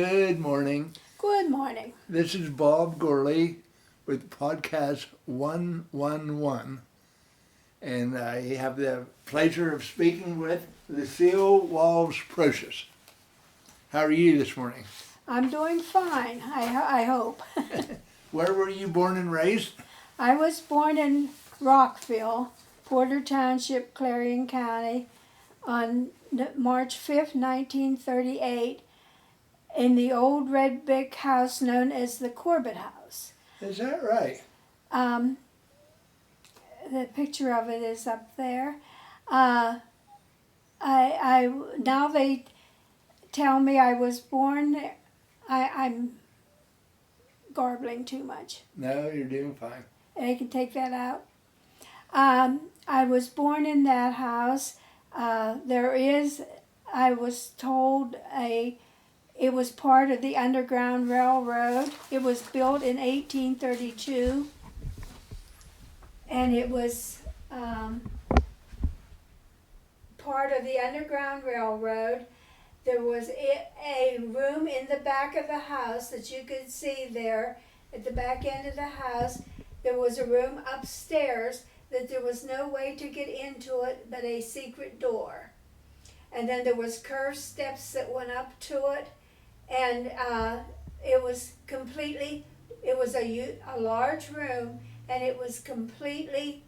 Good morning. Good morning. This is Bob Gorley with podcast 111. And I have the pleasure of speaking with Lucille Procious. How are you this morning? I'm doing fine, I hope. Where were you born and raised? I was born in Rockville, Porter Township, Clarion County, on March 5th, 1938, in the old red brick house known as the Corbett House. Is that right? The picture of it is up there. I now they tell me I was born there. I'm garbling too much. No, you're doing fine. I can take that out. I was born in that house. I was told it was part of the Underground Railroad. It was built in 1832. And it was part of the Underground Railroad. There was a room in the back of the house that you could see there at the back end of the house. There was a room upstairs that there was no way to get into it but a secret door. And then there was curved steps that went up to it. And it was a large room, and it was completely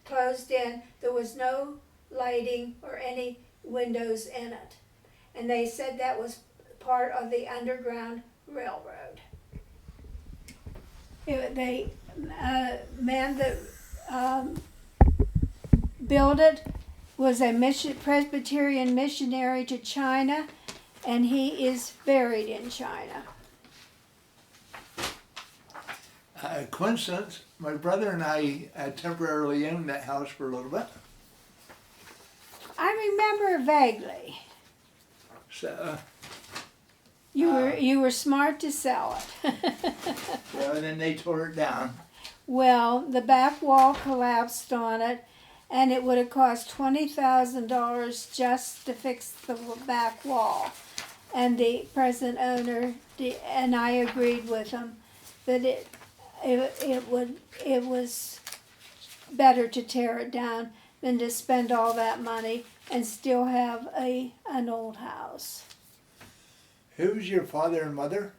closed in. There was no lighting or any windows in it. And they said that was part of the Underground Railroad. The man that built it was a Presbyterian missionary to China, and he is buried in China. Coincidence, my brother and I temporarily owned that house for a little bit. I remember vaguely. So. You were smart to sell it. Well, then they tore it down. Well, the back wall collapsed on it, and it would have cost $20,000 just to fix the back wall. And the present owner and I agreed with him that it was better to tear it down than to spend all that money and still have an old house. Who's your father and mother?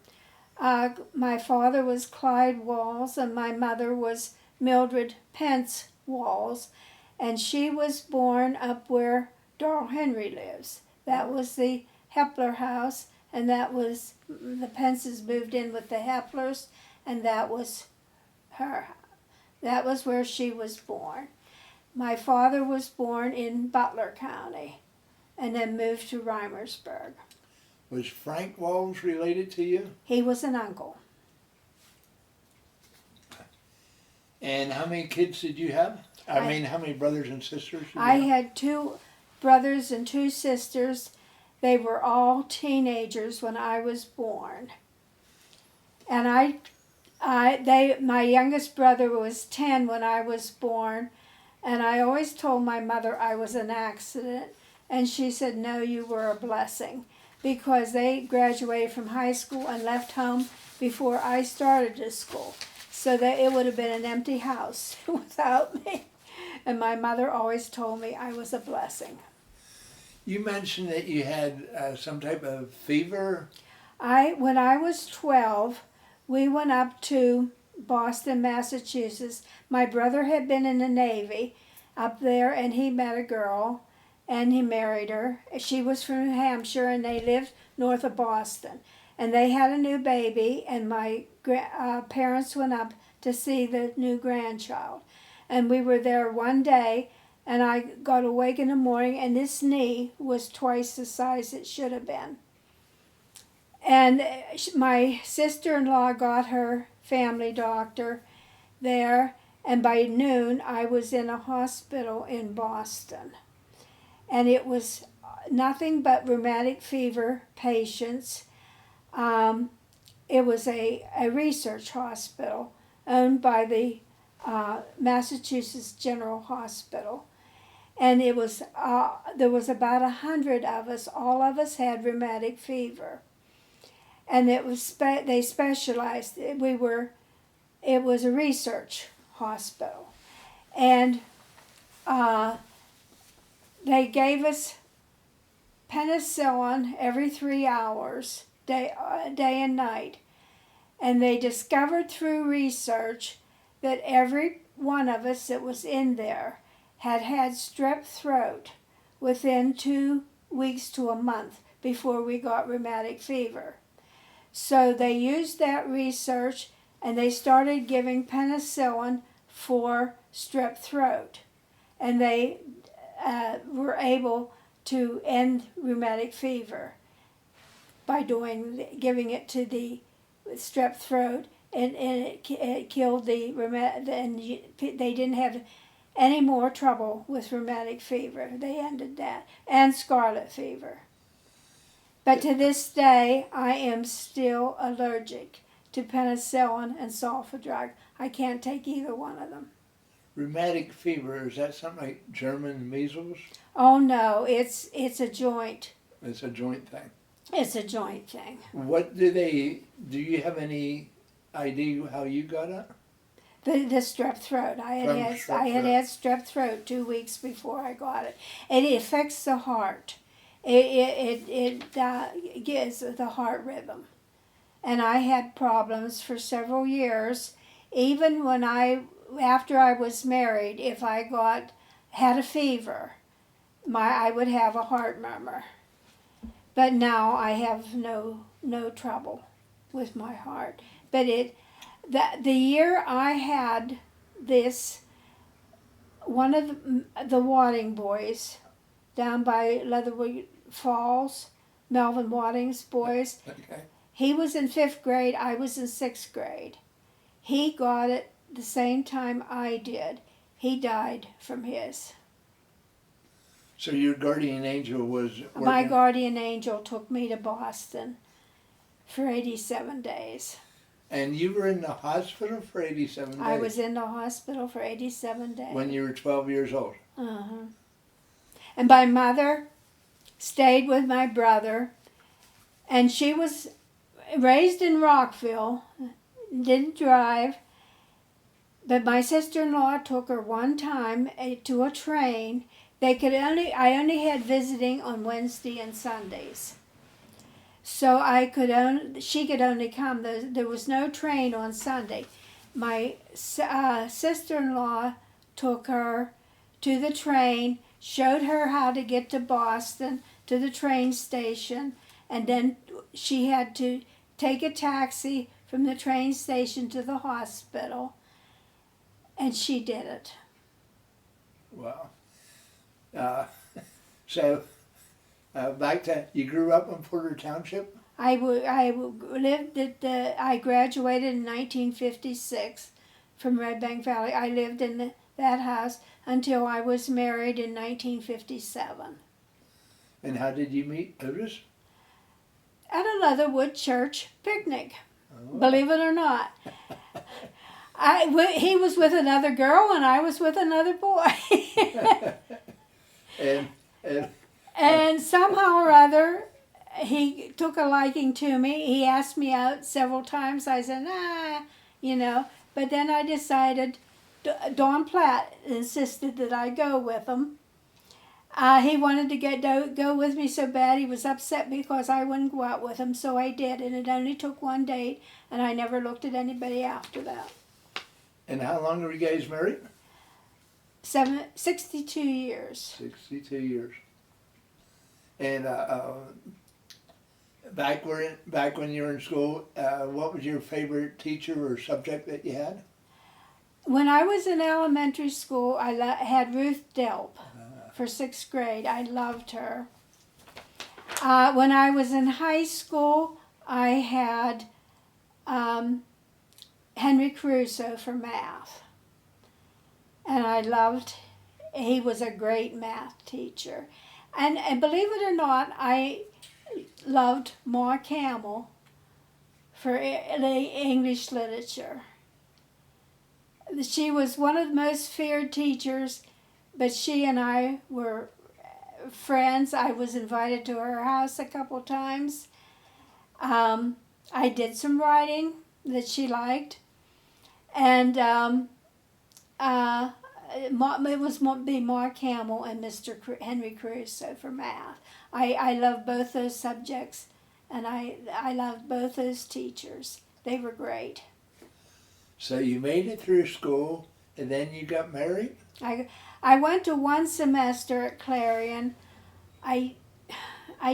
My father was Clyde Walls, and my mother was Mildred Pence Walls, and she was born up where Darrell Henry lives. That was the Hepler house, and that was the Pences moved in with the Heplers, and that was her. That was where she was born. My father was born in Butler County, and then moved to Reimersburg. Was Frank Walls related to you? He was an uncle. And how many kids did you have? I mean, how many brothers and sisters? I had 2 brothers and 2 sisters. They were all teenagers when I was born. And my youngest brother was 10 when I was born. And I always told my mother I was an accident. And she said, no, you were a blessing. Because they graduated from high school and left home before I started this school. So that it would have been an empty house without me. And my mother always told me I was a blessing. You mentioned that you had some type of fever. When I was 12, we went up to Boston, Massachusetts. My brother had been in the Navy up there, and he met a girl, and he married her. She was from New Hampshire, and they lived north of Boston. And they had a new baby, and my parents went up to see the new grandchild. And we were there one day, and I got awake in the morning, and this knee was twice the size it should have been. And my sister-in-law got her family doctor there, and by noon I was in a hospital in Boston. And it was nothing but rheumatic fever patients. It was a research hospital owned by the Massachusetts General Hospital. and it was there was about 100 of us. All of us had rheumatic fever, and it was they specialized. It was a research hospital, and they gave us penicillin every 3 hours, day and night. And they discovered through research that every one of us that was in there had had strep throat within 2 weeks to a month before we got rheumatic fever. So they used that research and they started giving penicillin for strep throat. And they were able to end rheumatic fever by giving it to the strep throat, and it killed the rheumatic, and they didn't have any more trouble with rheumatic fever. They ended that, and scarlet fever. But to this day, I am still allergic to penicillin and sulfadrug. I can't take either one of them. Rheumatic fever, is that something like German measles? Oh no, it's a joint. It's a joint thing. It's a joint thing. What do you have any idea how you got it? The strep throat. I had had strep throat 2 weeks before I got it. It affects the heart. It gives the heart rhythm. And I had problems for several years. Even after I was married, if I had a fever, I would have a heart murmur. But now I have no trouble with my heart. But the year I had this, one of the Wadding boys down by Leatherwood Falls, Melvin Wadding's boys, Okay. he was in 5th grade, I was in 6th grade. He got it the same time I did. He died from his. So your guardian angel was working? My guardian angel took me to Boston for 87 days. And you were in the hospital for 87 days? I was in the hospital for 87 days. When you were 12 years old? Uh-huh. And my mother stayed with my brother, and she was raised in Rockville, didn't drive, but my sister-in-law took her one time to a train. I only had visiting on Wednesday and Sundays. So she could only come. There was no train on Sunday. My sister-in-law took her to the train, showed her how to get to Boston, to the train station, and then she had to take a taxi from the train station to the hospital, and she did it. Wow. So, back to, you grew up in Porter Township? I graduated in 1956 from Red Bank Valley. I lived in that house until I was married in 1957. And how did you meet Otis? At a Leatherwood church picnic, Oh. believe it or not. He was with another girl and I was with another boy. And somehow or other, he took a liking to me. He asked me out several times. I said, nah, But then I decided, Don Platt insisted that I go with him. He wanted to go with me so bad. He was upset because I wouldn't go out with him, so I did. And it only took one date, and I never looked at anybody after that. And how long were you guys married? 62 years. 62 years. And back when you were in school, what was your favorite teacher or subject that you had? When I was in elementary school, I had Ruth Delp for 6th grade. I loved her. When I was in high school, I had Henry Caruso for math. And he was a great math teacher. And believe it or not, I loved Ma Campbell for English literature. She was one of the most feared teachers but she and I were friends. I was invited to her house a couple times. I did some writing that she liked, and it was be Mark Hamill and Mr. Henry Crusoe for math. I love both those subjects, and I loved both those teachers. They were great. So you made it through school, and then you got married? I went to one semester at Clarion. I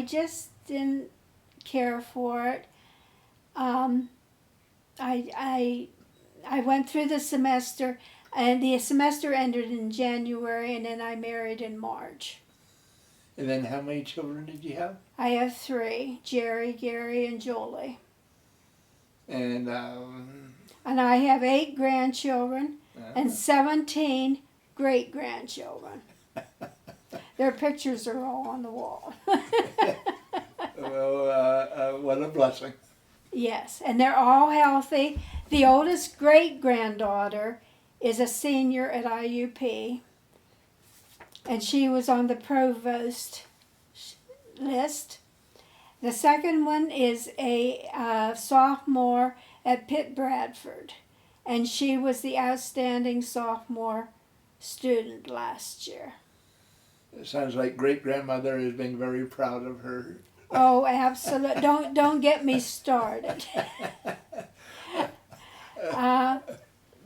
just didn't care for it. I went through the semester, and the semester ended in January, and then I married in March. And then how many children did you have? I have 3, Jerry, Gary, and Julie. And I have 8 grandchildren and 17 great-grandchildren. Their pictures are all on the wall. well, what a blessing. Yes, and they're all healthy. The oldest great-granddaughter is a senior at IUP, and she was on the provost list. The second one is a sophomore at Pitt Bradford, and she was the outstanding sophomore student last year. It sounds like great-grandmother is being very proud of her. Oh, absolutely. Don't get me started.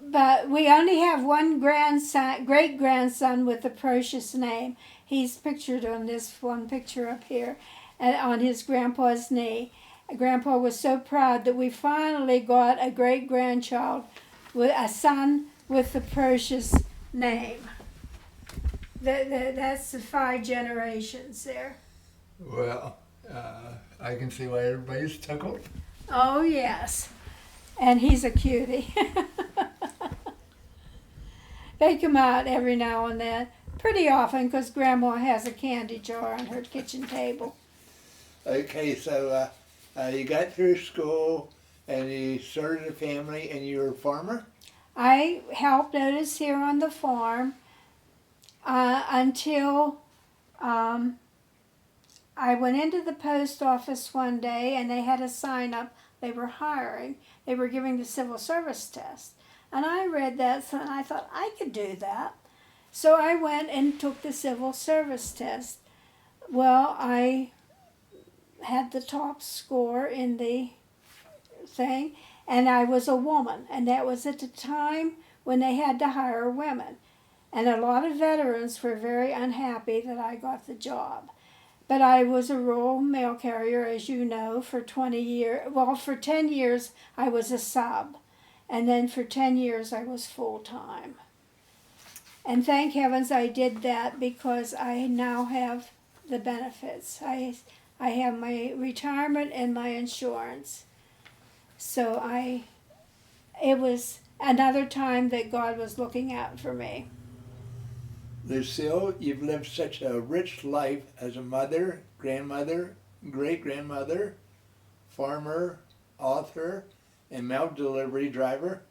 But we only have one great-grandson with the Procious name. He's pictured on this one picture up here, and on his grandpa's knee. Grandpa was so proud that we finally got a great-grandchild, with a son with the Procious name. That's the 5 generations there. Well, I can see why everybody's tickled. Oh, yes. And he's a cutie. They come out every now and then, pretty often, because Grandma has a candy jar on her kitchen table. Okay, so you got through school and you started a family and you were a farmer? I helped Otis here on the farm until I went into the post office one day and they had a sign up. They were hiring. They were giving the civil service test. And I read that and I thought I could do that. So I went and took the civil service test. Well, I had the top score in the thing, and I was a woman. And that was at the time when they had to hire women. And a lot of veterans were very unhappy that I got the job. But I was a rural mail carrier, as you know, for 20 years. Well, for 10 years I was a sub. And then for 10 years I was full-time. And thank heavens I did that, because I now have the benefits. I have my retirement and my insurance. So it was another time that God was looking out for me. Lucille, you've lived such a rich life as a mother, grandmother, great-grandmother, farmer, author, and mail delivery driver.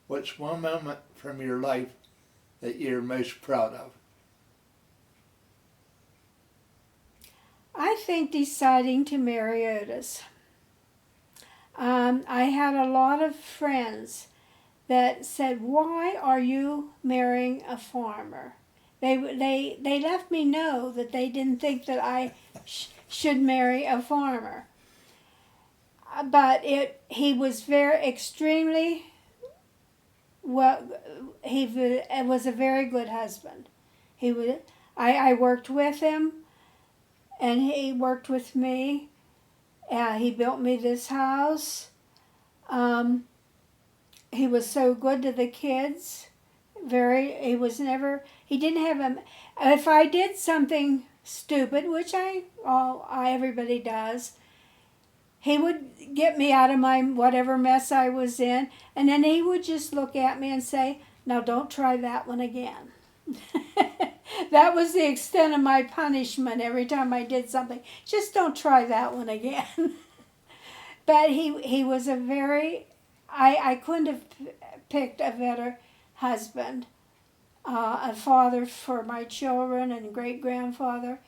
What's one moment from your life that you're most proud of? I think deciding to marry Otis. I had a lot of friends that said, "Why are you marrying a farmer?" They left me know that they didn't think that I should marry a farmer. But he was extremely well. He was a very good husband. I worked with him, and he worked with me. He built me this house. He was so good to the kids. He didn't have if I did something stupid, which everybody does, he would get me out of my whatever mess I was in, and then he would just look at me and say, "Now don't try that one again." That was the extent of my punishment every time I did something. Just don't try that one again. But he was I couldn't have picked a better husband. a father for my children and great-grandfather.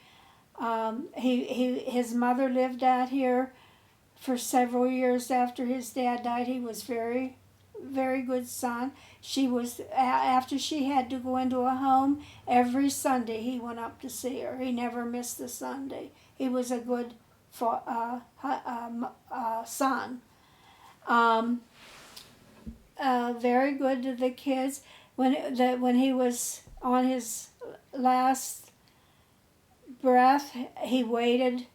His mother lived out here for several years after his dad died. He was very, very good son. She was, after she had to go into a home, every Sunday he went up to see her. He never missed a Sunday. He was a good son. Very good to the kids. When he was on his last breath, he waited.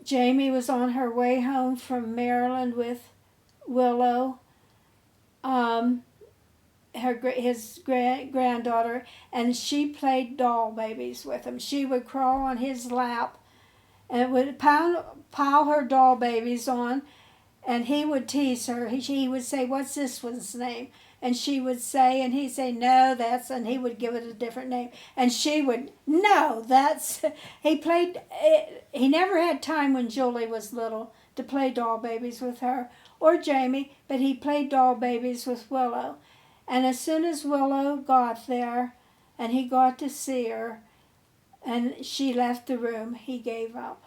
Jamie was on her way home from Maryland with Willow, his granddaughter, and she played doll babies with him. She would crawl on his lap and would pile her doll babies on, and he would tease her. He would say, "What's this one's name?" And she would say, and he'd say, "No, that's," and he would give it a different name. And she would, "No, that's," he never had time when Julie was little to play doll babies with her or Jamie, but he played doll babies with Willow. And as soon as Willow got there and he got to see her and she left the room, he gave up.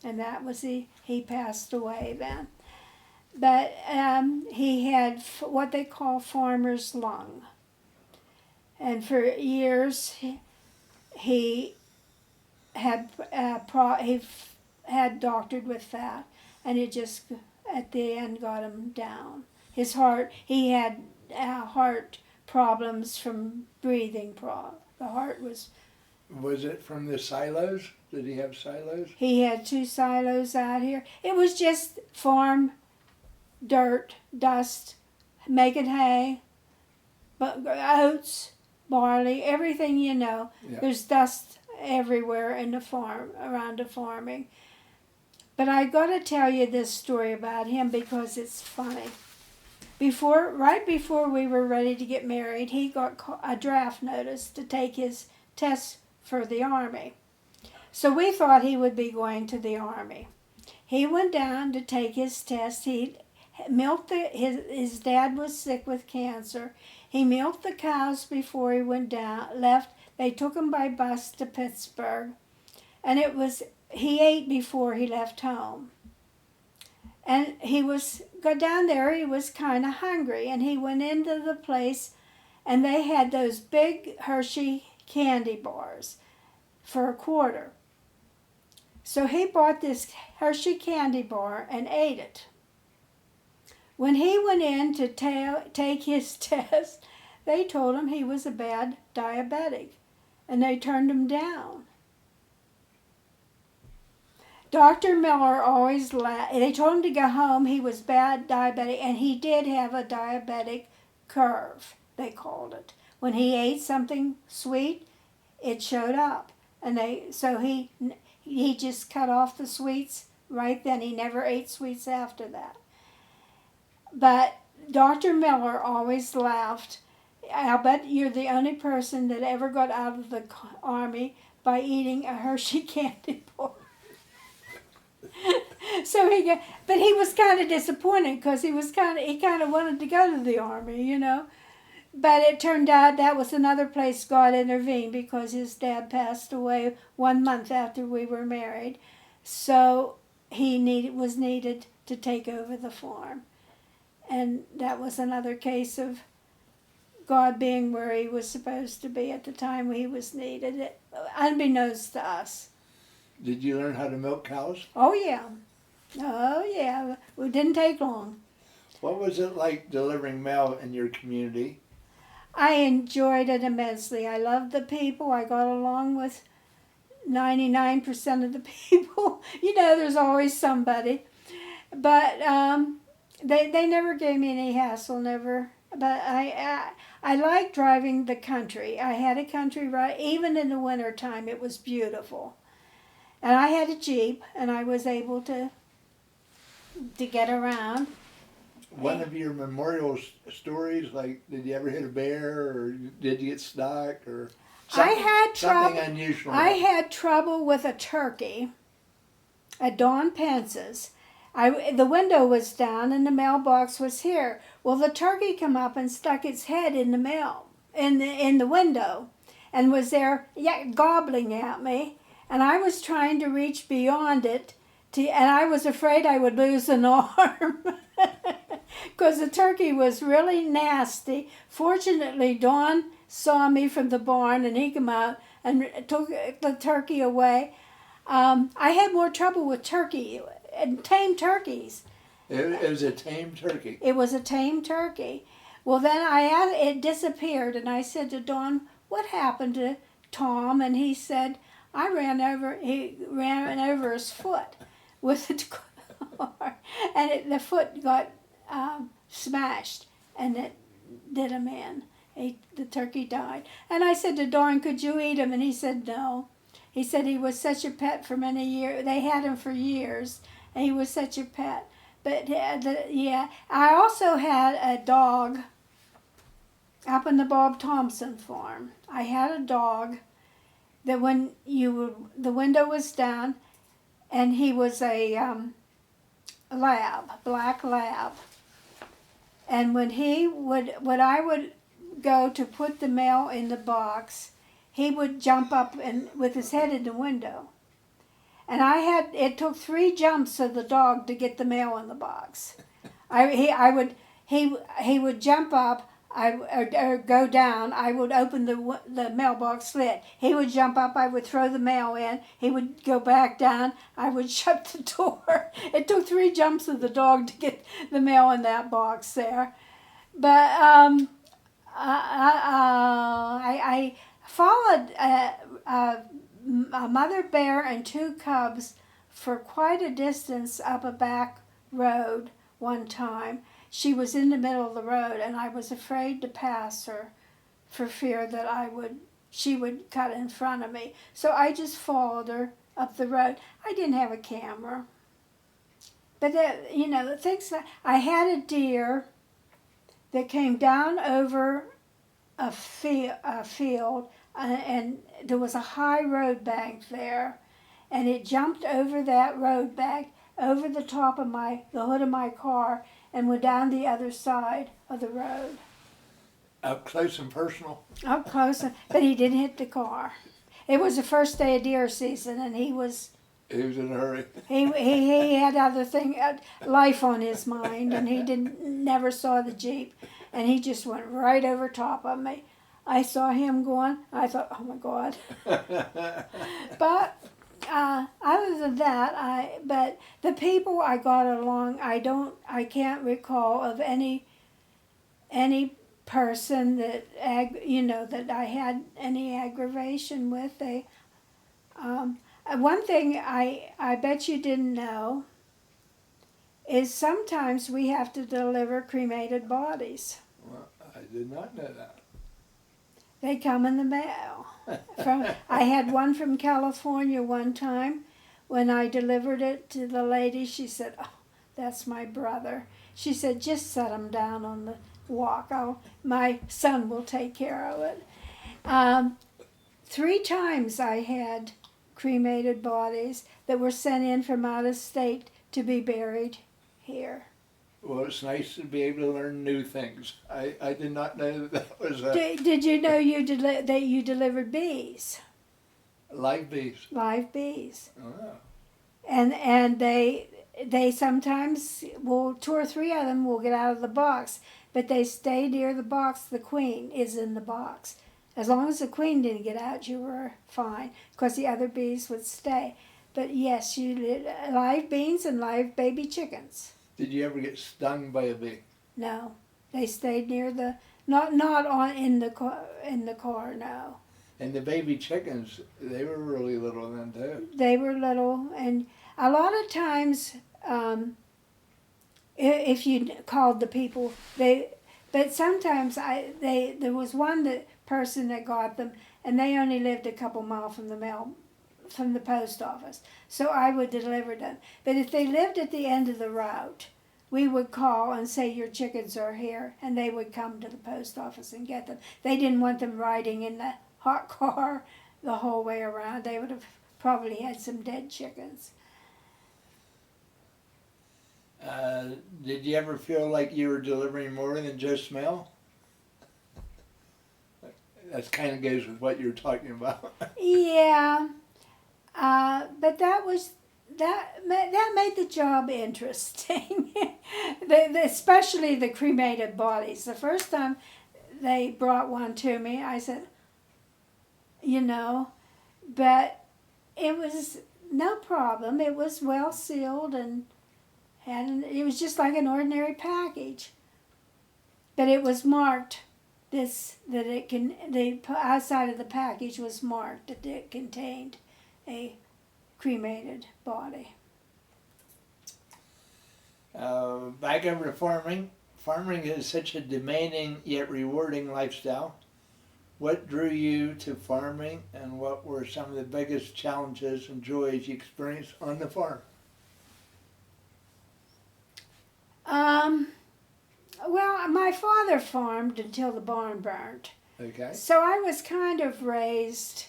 And that was he passed away then. But he had what they call farmer's lung. And for years he had doctored with that, and it just at the end got him down. His heart, he had heart problems from breathing. The heart was. Was it from the silos? Did he have silos? He had 2 silos out here. It was just farm dirt, dust, making hay, oats, barley, everything you know. Yeah. There's dust everywhere in the farm, around the farming. But I got to tell you this story about him because it's funny. Right before we were ready to get married, he got a draft notice to take his test for the Army. So we thought he would be going to the Army. He went down to take his test. He milked his dad was sick with cancer. He milked the cows before he left. They took him by bus to Pittsburgh. And he ate before he left home. And got down there, he was kind of hungry. And he went into the place and they had those big Hershey candy bars for $0.25. So he bought this Hershey candy bar and ate it. When he went in to take his test, they told him he was a bad diabetic, and they turned him down. Dr. Miller always they told him to go home. He was bad diabetic, and he did have a diabetic curve, they called it. When he ate something sweet, it showed up. And so he just cut off the sweets right then. He never ate sweets after that. But Dr. Miller always laughed. "I'll bet you're the only person that ever got out of the Army by eating a Hershey candy bar." But he was kind of disappointed because he kind of wanted to go to the Army, you know. But it turned out that was another place God intervened because his dad passed away 1 month after we were married. So he was needed to take over the farm. And that was another case of God being where he was supposed to be at the time he was needed, unbeknownst to us. Did you learn how to milk cows? Oh, yeah. Oh, yeah. It didn't take long. What was it like delivering mail in your community? I enjoyed it immensely. I loved the people. I got along with 99% of the people. You know, there's always somebody. But they never gave me any hassle, never. But I like driving the country. I had a country ride. Even in the wintertime, it was beautiful. And I had a Jeep, and I was able to get around. One of your memorial stories, like, did you ever hit a bear, or did you get stuck, or something unusual? I had trouble with a turkey at Dawn Pence's. The window was down and the mailbox was here. Well, the turkey came up and stuck its head in the mail in the window, and was there gobbling at me, and I was trying to reach beyond it, and I was afraid I would lose an arm. Because the turkey was really nasty. Fortunately, Don saw me from the barn, and he came out and took the turkey away. I had more trouble with turkey and tame turkeys. It was a tame turkey. It was a tame turkey. Well, then it disappeared, and I said to Don, "What happened to Tom?" And he said, he ran over his foot with the car, and the foot got smashed, and it did him in. The turkey died. And I said to Don, "Could you eat him?" And he said no. He said he was such a pet for many years. They had him for years, and he was such a pet. But yeah, I also had a dog up in the Bob Thompson farm. I had a dog that when the window was down, and he was a black lab. And when I would go to put the mail in the box, he would jump up and with his head in the window. And it took 3 jumps of the dog to get the mail in the box. He would jump up, or go down. I would open the mailbox lid. He would jump up. I would throw the mail in. He would go back down. I would shut the door. It took 3 jumps of the dog to get the mail in that box there. But I followed a mother bear and 2 cubs for quite a distance up a back road one time. She was in the middle of the road, and I was afraid to pass her for fear that she would cut in front of me. So I just followed her up the road. I didn't have a camera. But the things that I had a deer that came down over a field, and there was a high road bank there, and it jumped over that road bank, over the top of the hood of my car, and went down the other side of the road. Up close and personal? Up close, but he didn't hit the car. It was the first day of deer season, and he was in a hurry. He had other life on his mind, and he never saw the Jeep, and he just went right over top of me. I saw him going. I thought, oh my God. But other than that, but the people I got along, I can't recall of any person that that I had any aggravation with. One thing I bet you didn't know is sometimes we have to deliver cremated bodies. Well, I did not know that. They come in the mail. I had one from California one time. When I delivered it to the lady, she said, "Oh, that's my brother." She said, "Just set him down on the walk. My son will take care of it." 3 times I had cremated bodies that were sent in from out of state to be buried here. Well, it's nice to be able to learn new things. I did not know that was Did you know that you delivered bees? Live bees. Live bees. Oh. And they sometimes 2 or 3 of them will get out of the box, but they stay near the box. The queen is in the box. As long as the queen didn't get out, you were fine, because the other bees would stay. But yes, you did live bees and live baby chickens. Did you ever get stung by a bee? No, they stayed near the not in the car. No. And the baby chickens, they were really little then too. They were little, and a lot of times, if you called the people, but sometimes there was one person that got them, and they only lived a couple miles from the post office. So I would deliver them. But if they lived at the end of the route, we would call and say, "Your chickens are here," and they would come to the post office and get them. They didn't want them riding in the hot car the whole way around. They would have probably had some dead chickens. Did you ever feel like you were delivering more than just mail? That kind of goes with what you're talking about. Yeah, but that made the job interesting. Especially the cremated bodies. The first time they brought one to me, I said, but it was no problem. It was well sealed and it was just like an ordinary package. But it was marked the outside of the package was marked that it contained a cremated body. Back over to farming. Farming is such a demanding yet rewarding lifestyle. What drew you to farming, and what were some of the biggest challenges and joys you experienced on the farm? Well, my father farmed until the barn burnt. Okay. So I was kind of raised,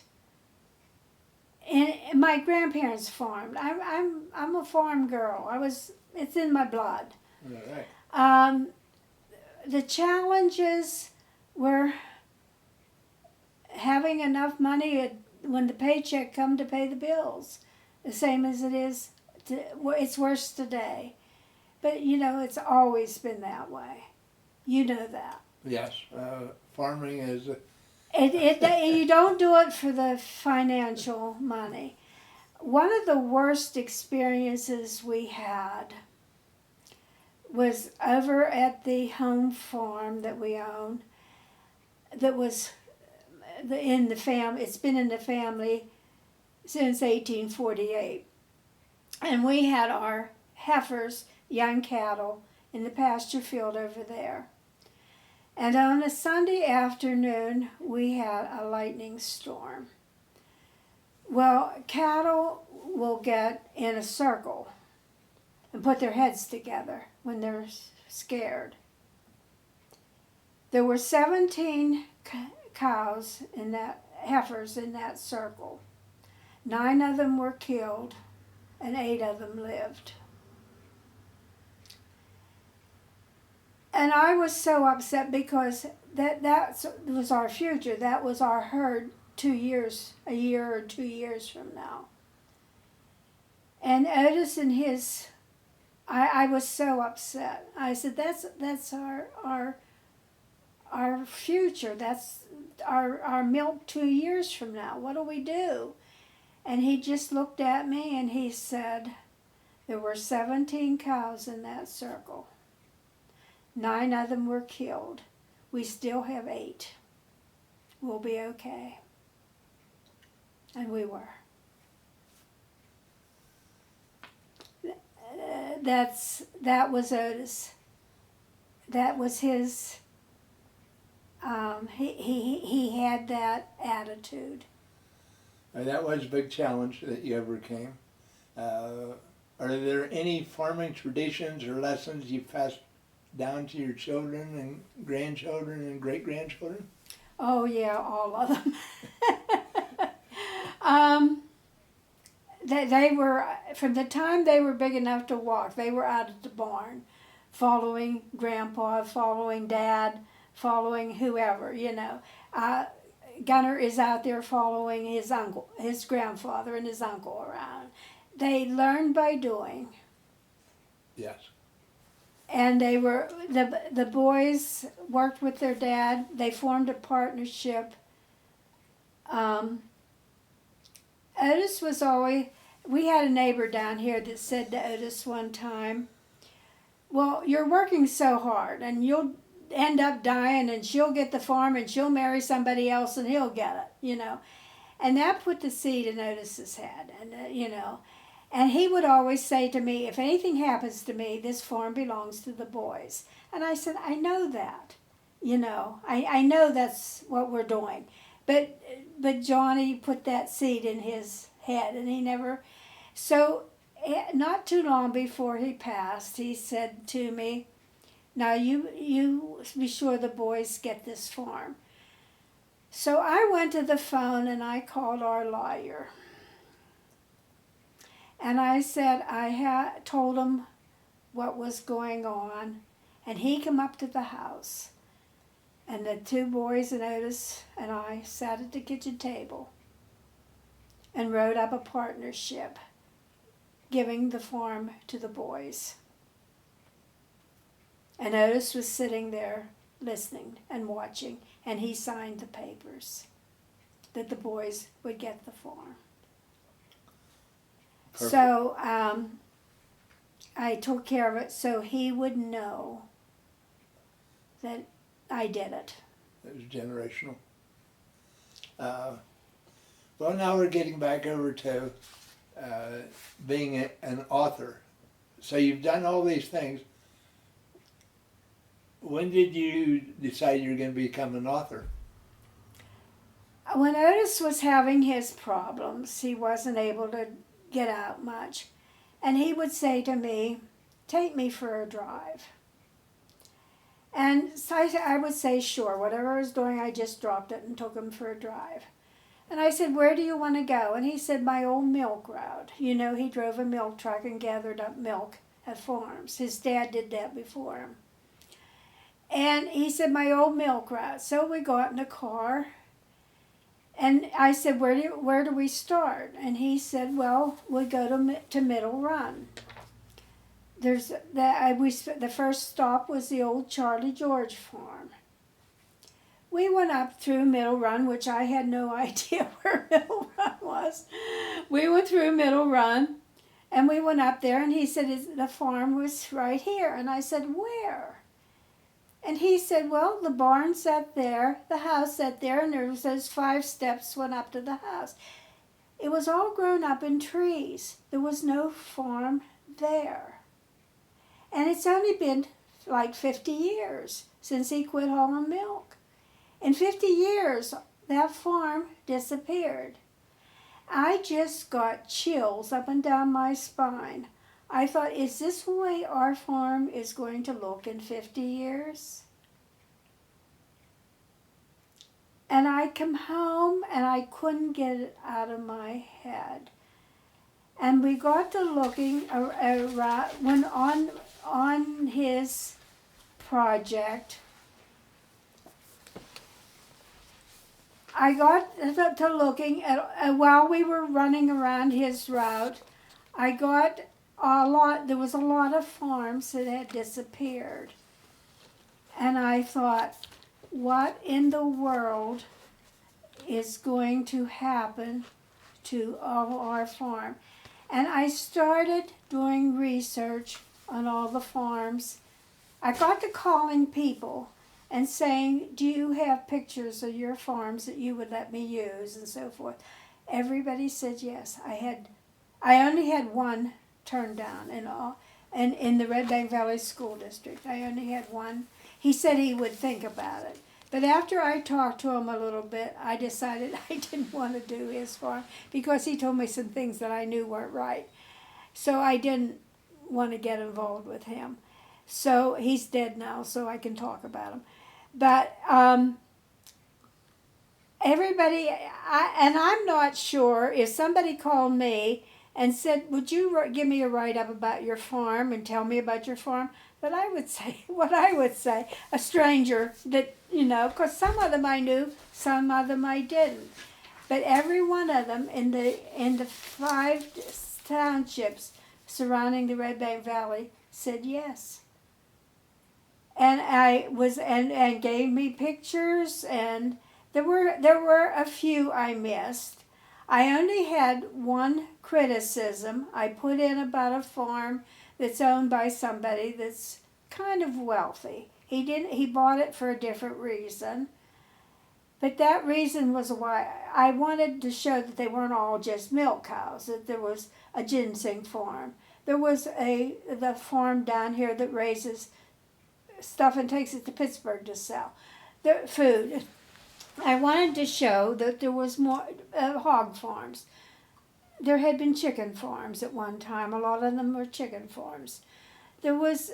and my grandparents farmed. I'm a farm girl. It's in my blood. All right. The challenges were having enough money when the paycheck come to pay the bills, the same as it is. It's worse today, but it's always been that way. You know that. Yes. Farming is. You don't do it for the financial money. One of the worst experiences we had was over at the home farm that we own. That was in the family. It's been in the family since 1848, and we had our heifers, young cattle, in the pasture field over there. And on a Sunday afternoon, we had a lightning storm. Well, cattle will get in a circle and put their heads together when they're scared. There were 17 cows heifers in that circle. 9 of them were killed and 8 of them lived. And I was so upset because that was our future. That was our herd a year or 2 years from now. And Otis and I was so upset. I said, that's our future. That's our milk 2 years from now. What do we do? And he just looked at me and he said, there were 17 cows in that circle. 9 of them were killed. We still have 8. We'll be okay. And we were. That was Otis. That was his. He had that attitude. That was a big challenge that you overcame. Are there any farming traditions or lessons you passed down to your children and grandchildren and great-grandchildren? Oh yeah, all of them. They were, from the time they were big enough to walk, they were out at the barn, following Grandpa, following Dad, following whoever, Gunner is out there following his uncle, his grandfather and his uncle around. They learned by doing. Yes. And they were, the boys worked with their dad. They formed a partnership. Otis was always, we had a neighbor down here that said to Otis one time, well, you're working so hard and you'll end up dying and she'll get the farm and she'll marry somebody else and he'll get it, And that put the seed in Otis's head, and And he would always say to me, if anything happens to me, this farm belongs to the boys. And I said, I know that. I know that's what we're doing. But Johnny put that seed in his head, and he never. So not too long before he passed, he said to me, now you be sure the boys get this farm. So I went to the phone and I called our lawyer. And I said, told him what was going on, and he came up to the house. And the two boys and Otis and I sat at the kitchen table and wrote up a partnership, giving the farm to the boys. And Otis was sitting there listening and watching, and he signed the papers that the boys would get the farm. Perfect. So I took care of it so he would know that I did it. It was generational. Well, now we're getting back over to being an author. So you've done all these things. When did you decide you were going to become an author? When Otis was having his problems, he wasn't able to get out much. And he would say to me, "Take me for a drive." And so I would say, sure, whatever I was doing, I just dropped it and took him for a drive. And I said, "Where do you want to go?" And he said, "My old milk route." You know, he drove a milk truck and gathered up milk at farms. His dad did that before him. And he said, "My old milk route." So we got in the car. And I said, where do we start? And he said, "Well, we go to Middle Run." The first stop was the old Charlie George farm. We went up through Middle Run, which I had no idea where Middle Run was. We went through Middle Run, and we went up there, and he said, "The farm was right here." And I said, "Where?" And he said, "Well, the barn sat there, the house sat there, and there was those 5 steps went up to the house." It was all grown up in trees. There was no farm there. And it's only been like 50 years since he quit hauling milk. In 50 years, that farm disappeared. I just got chills up and down my spine. I thought, is this the way our farm is going to look in 50 years? And I come home and I couldn't get it out of my head. And we got to looking around when on his project. I got to looking at while we were running around his route. I got there was a lot of farms that had disappeared. And I thought, what in the world is going to happen to all our farm? And I started doing research on all the farms. I got to calling people and saying, "Do you have pictures of your farms that you would let me use?" and so forth. Everybody said yes. I only had one turned down and in the Red Bank Valley School District. I only had one. He said he would think about it. But after I talked to him a little bit, I decided I didn't want to do his farm because he told me some things that I knew weren't right. So I didn't want to get involved with him. So he's dead now, so I can talk about him. But everybody, and I'm not sure if somebody called me and said, "Would you give me a write-up about your farm and tell me about your farm?" But I would say what I would say, a stranger that, because some of them I knew, some of them I didn't. But every one of them in the 5 townships surrounding the Red Bank Valley said yes. And and gave me pictures, and there were a few I missed. I only had one criticism I put in about a farm that's owned by somebody that's kind of wealthy. He bought it for a different reason. But that reason was why I wanted to show that they weren't all just milk cows, that there was a ginseng farm. There was the farm down here that raises stuff and takes it to Pittsburgh to sell the food. I wanted to show that there was more hog farms. There had been chicken farms at one time. A lot of them were chicken farms. There was,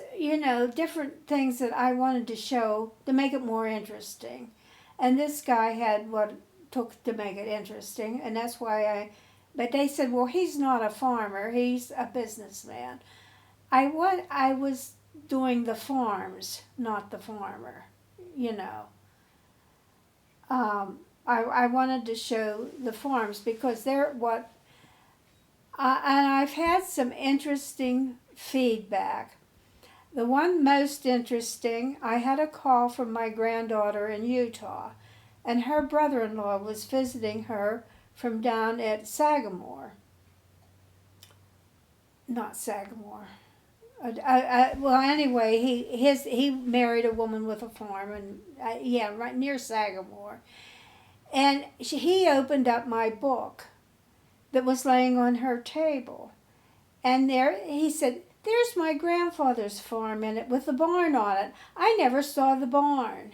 different things that I wanted to show to make it more interesting. And this guy had what it took to make it interesting, and that's why but they said, "Well, he's not a farmer, he's a businessman." I was doing the farms, not the farmer, I wanted to show the farms because they're what, and I've had some interesting feedback. The one most interesting, I had a call from my granddaughter in Utah, and her brother-in-law was visiting her from down at Sagamore. Not Sagamore. Well, anyway, he married a woman with a farm, and yeah, right near Sagamore. And he opened up my book that was laying on her table, and there he said, "There's my grandfather's farm in it with the barn on it. I never saw the barn."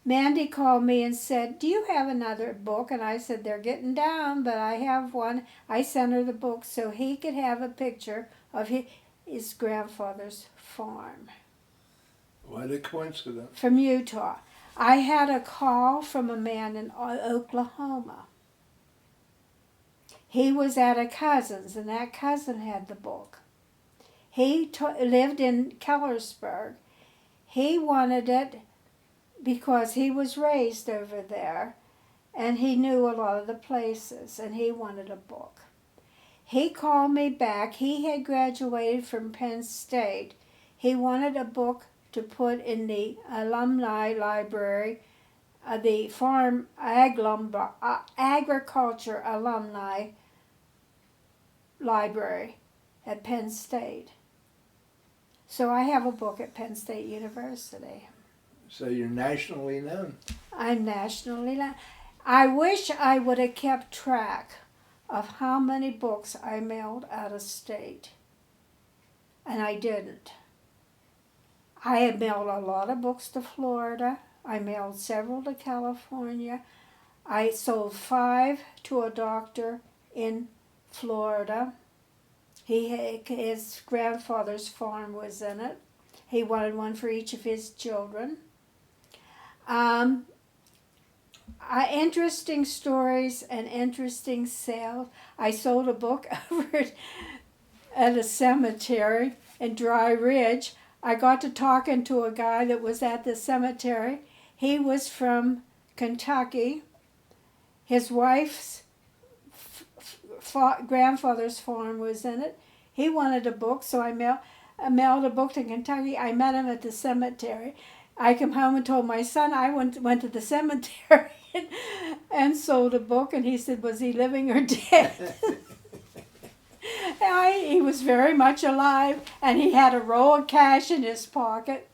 Mandy called me and said, "Do you have another book?" And I said, "They're getting down, but I have one." I sent her the book so he could have a picture of his grandfather's farm. What a coincidence. From Utah. I had a call from a man in Oklahoma. He was at a cousin's, and that cousin had the book. He lived in Kellersburg. He wanted it because he was raised over there, and he knew a lot of the places, and he wanted a book. He called me back. He had graduated from Penn State. He wanted a book to put in the alumni library, the agriculture alumni library at Penn State. So I have a book at Penn State University. So you're nationally known. I'm nationally known. I wish I would have kept track of how many books I mailed out of state. And I didn't. I had mailed a lot of books to Florida. I mailed several to California. I sold 5 to a doctor in Florida. His grandfather's farm was in it. He wanted one for each of his children. Interesting stories and interesting sales. I sold a book over at a cemetery in Dry Ridge. I got to talking to a guy that was at the cemetery. He was from Kentucky. His wife's grandfather's farm was in it. He wanted a book, so I mailed a book to Kentucky. I met him at the cemetery. I came home and told my son I went to the cemetery and sold a book, and he said, "Was he living or dead?" He was very much alive, and he had a roll of cash in his pocket.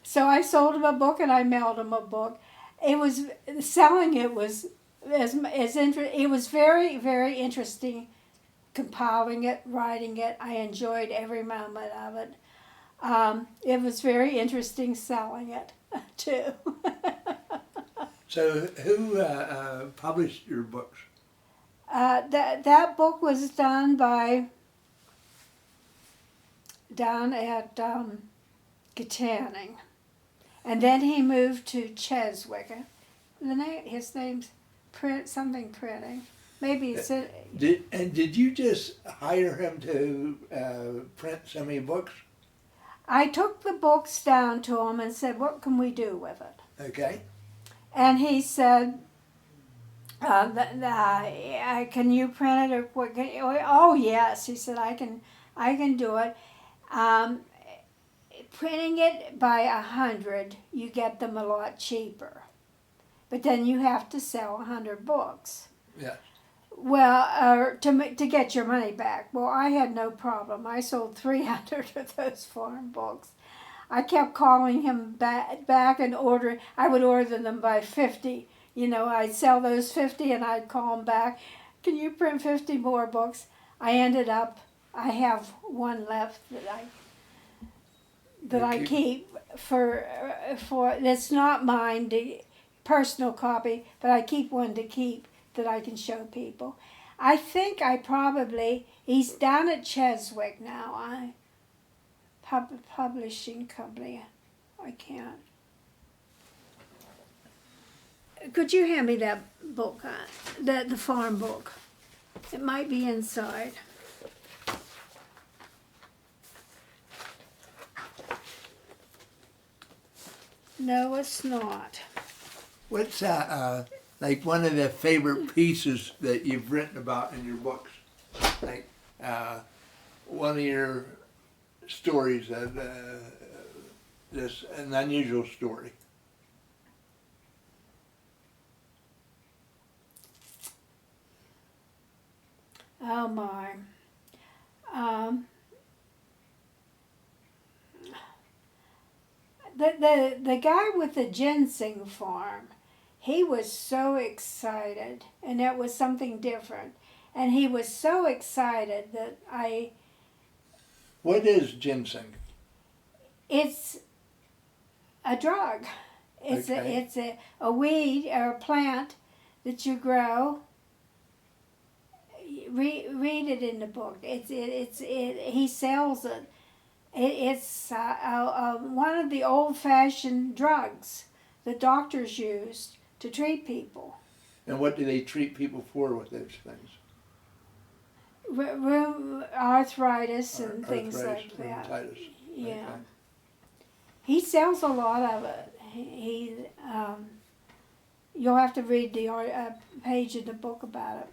So I sold him a book, and I mailed him a book. Selling it was it was very, very interesting. Compiling it, writing it, I enjoyed every moment of it. It was very interesting selling it too. So who published your books? That book was done down at Katanning, and then he moved to Cheswick. His name's something Printing. Maybe it's Did you just hire him to print so many books? I took the books down to him and said, "What can we do with it?" Okay. And he said, "Can you print it or what?" Oh yes, he said, "I can do it." Printing it by 100, you get them a lot cheaper, but then you have to sell 100 books. Yeah. Well, to get your money back. Well, I had no problem. I sold 300 of those farm books. I kept calling him back and ordering. I would order them by 50. I'd sell those 50 and I'd call him back. "Can you print 50 more books?" I have one left that I keep for it's not mine, personal copy, but I keep one to keep that I can show people. I think he's down at Cheswick now. Publishing company. I can't. Could you hand me that book, the farm book? It might be inside. No, it's not. What's like one of the favorite pieces that you've written about in your books? Like one of your stories that just an unusual story. Oh my. The guy with the ginseng farm, he was so excited, and that was something different. And he was so excited that What is ginseng? it's a drug. Okay. It's a weed or a plant that you grow. Read it in the book. He sells it. It's one of the old-fashioned drugs that doctors used to treat people. And what do they treat people for with those things? Arthritis and things like that. Rheumatitis. Yeah. Okay. He sells a lot of it. You'll have to read the page in the book about it.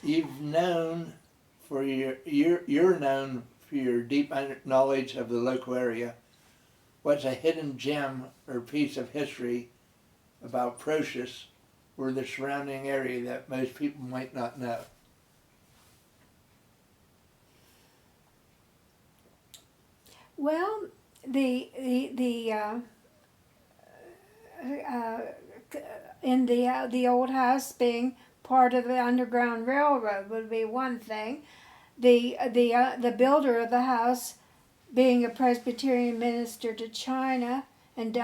You've known for you're known for your deep knowledge of the local area. What's a hidden gem or piece of history about Procious or the surrounding area that most people might not know? Well, in the old house being part of the Underground Railroad would be one thing. The builder of the house being a Presbyterian minister to China and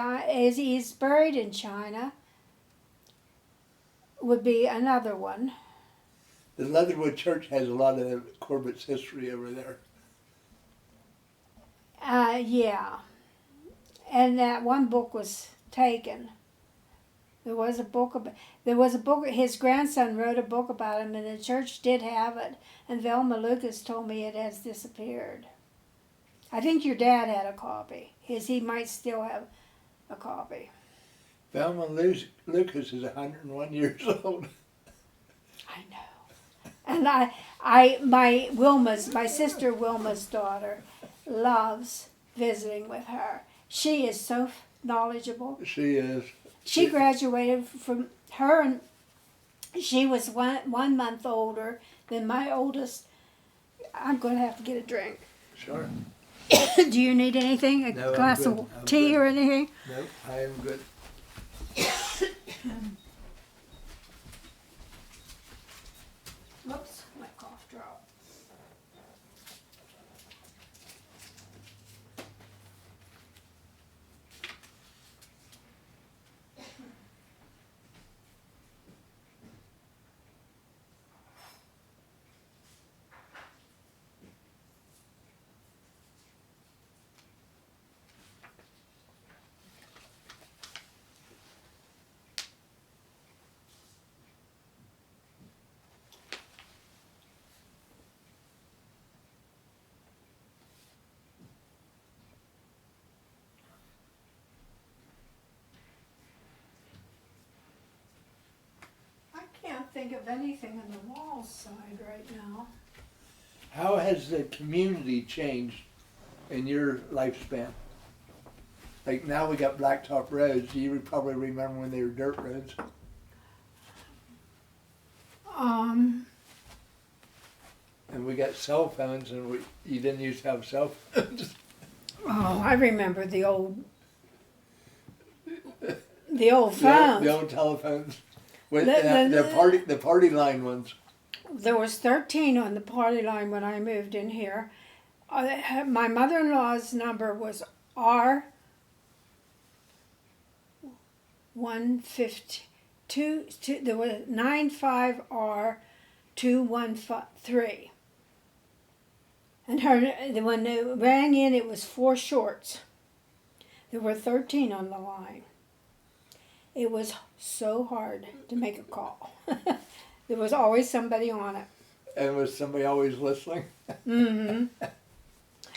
he's buried in China would be another one. The Leatherwood Church has a lot of Corbett's history over there. Yeah. And that one book was taken. There was a book, his grandson wrote a book about him, and the church did have it. And Velma Lucas told me it has disappeared. I think your dad had a copy. He might still have a copy. Velma Lucas is 101 years old. I know. And my sister Wilma's daughter loves visiting with her. She is so knowledgeable. She is. She graduated from her, and she was one month older than my oldest. I'm going to have to get a drink. Sure. Do you need anything? No, Glass I'm of good. tea I'm good. or anything? Nope, I am good. Whoops, my cough dropped. I can't think of anything on the wall side right now. How has the community changed in your lifespan? Like now we got blacktop roads. You would probably remember when they were dirt roads. And we got cell phones, and you didn't used to have cell phones. Oh, I remember the old phones. The old telephones. With the party line ones. There was 13 on the party line when I moved in here. My mother-in-law's number was R 152. There was 95R 213. And when they rang in, it was 4 shorts. There were 13 on the line. It was so hard to make a call. There was always somebody on it. And was somebody always listening? Mm-hmm.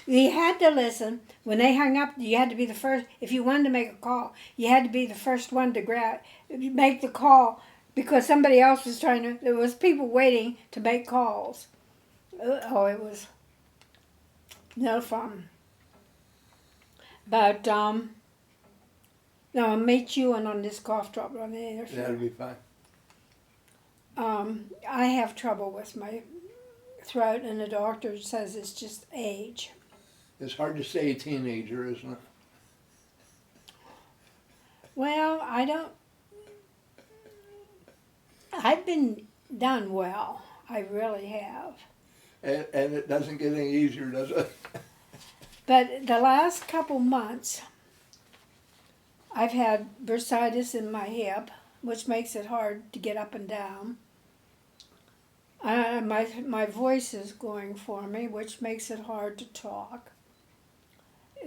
You had to listen. When they hung up, you had to be the first. If you wanted to make a call, you had to be the first one to make the call, because somebody else was trying to. There was people waiting to make calls. Oh, it was no fun. But no, I'll meet you on this cough drop on the other side. That'll be fine. I have trouble with my throat, and the doctor says it's just age. It's hard to say a teenager, isn't it? Well, I've been done well. I really have. And it doesn't get any easier, does it? But the last couple months, I've had bursitis in my hip, which makes it hard to get up and down. My voice is going for me, which makes it hard to talk.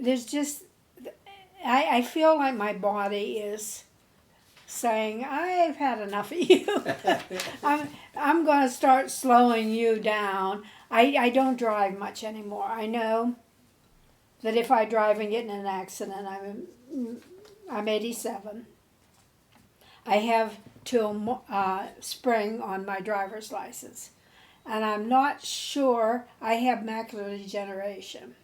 There's just, I feel like my body is saying, I've had enough of you. I'm going to start slowing you down. I don't drive much anymore. I know that if I drive and get in an accident, I'm 87. I have till spring on my driver's license. And I'm not sure, I have macular degeneration.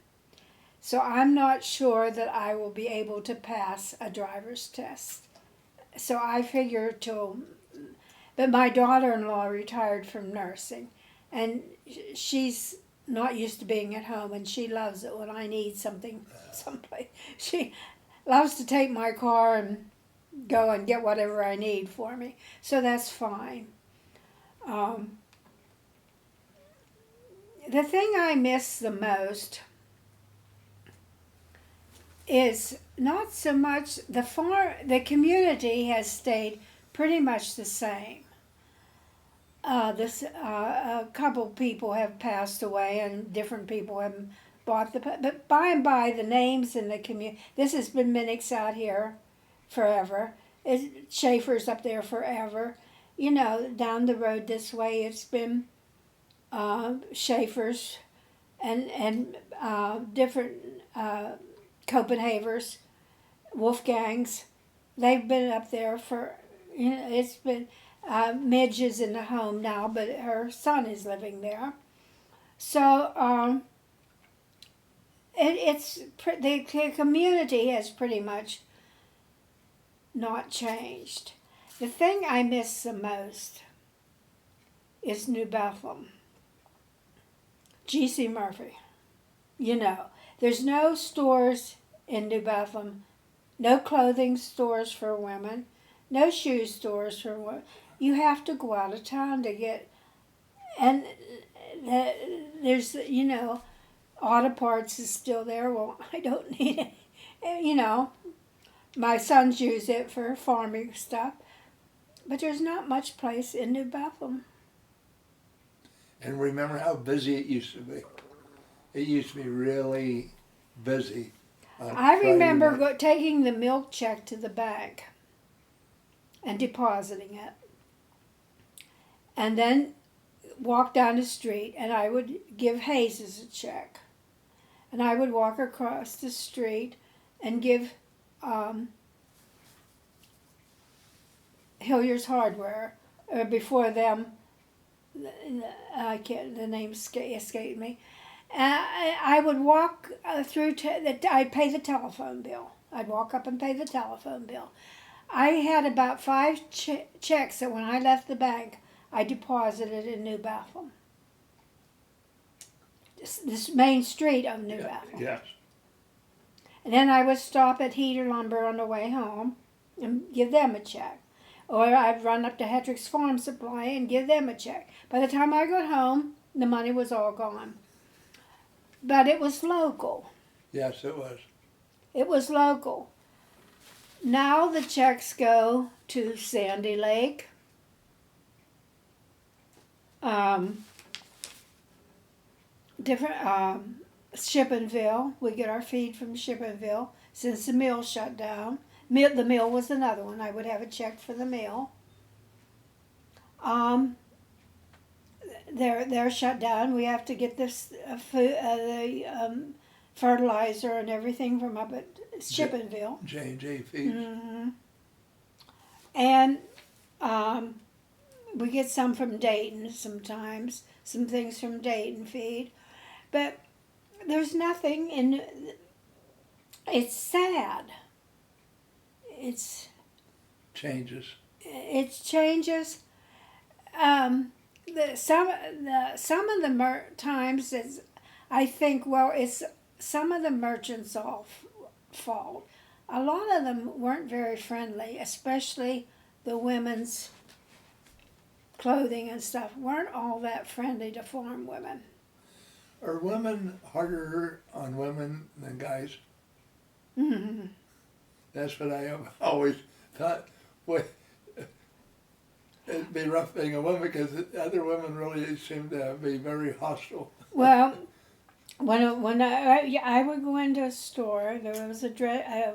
So I'm not sure that I will be able to pass a driver's test. So I figure but my daughter-in-law retired from nursing, and she's not used to being at home, and she loves it when I need something someplace. She loves to take my car and go and get whatever I need for me. So that's fine. The thing I miss the most is not so much the community has stayed pretty much the same. A couple people have passed away, and different people have bought but by and by the names in the community. This has been Minnick's out here forever. Schaefer's up there forever. You know, down the road this way, it's been Schaefer's and different Copenhavers, Wolfgangs. They've been up there for, it's been, Midge is in the home now, but her son is living there. So the community has pretty much not changed. The thing I miss the most is New Bethlehem. G.C. Murphy. You know, there's no stores in New Bethlehem, no clothing stores for women, no shoe stores for women. You have to go out of town to get, and there's, you know, auto parts is still there. Well, I don't need it. You know, my sons use it for farming stuff, but there's not much place in New Bethlehem. And remember how busy it used to be. It used to be really busy. I remember taking the milk check to the bank and depositing it. And then walk down the street, and I would give Hayes a check. And I would walk across the street and give Hilliard's Hardware, before them, the name escaped me. I would walk through, I'd pay the telephone bill. I'd walk up and pay the telephone bill. I had about 5 checks that when I left the bank, I deposited in New Bethlehem. This main street of New Bethlehem. Yes. And then I would stop at Heater Lumber on the way home and give them a check. Or I'd run up to Hetrick's Farm Supply and give them a check. By the time I got home, the money was all gone. But it was local. Yes, it was. It was local. Now the checks go to Sandy Lake, Shippenville. We get our feed from Shippenville since the mill shut down. The mill was another one. I would have a check for the mill. They're shut down. We have to get this fertilizer and everything from up at Shippensville. J&J Feeds. Mm-hmm. And we get some from Dayton sometimes, some things from Dayton Feed. But there's nothing in, it's sad. It changes. Some of the times is, I think, well, it's some of the merchants' fault. A lot of them weren't very friendly, especially the women's clothing and stuff weren't all that friendly to farm women. Are women harder on women than guys? Mm-hmm. That's what I have always thought. Boy, it'd be rough being a woman because other women really seem to be very hostile. Well, when I would go into a store, there was a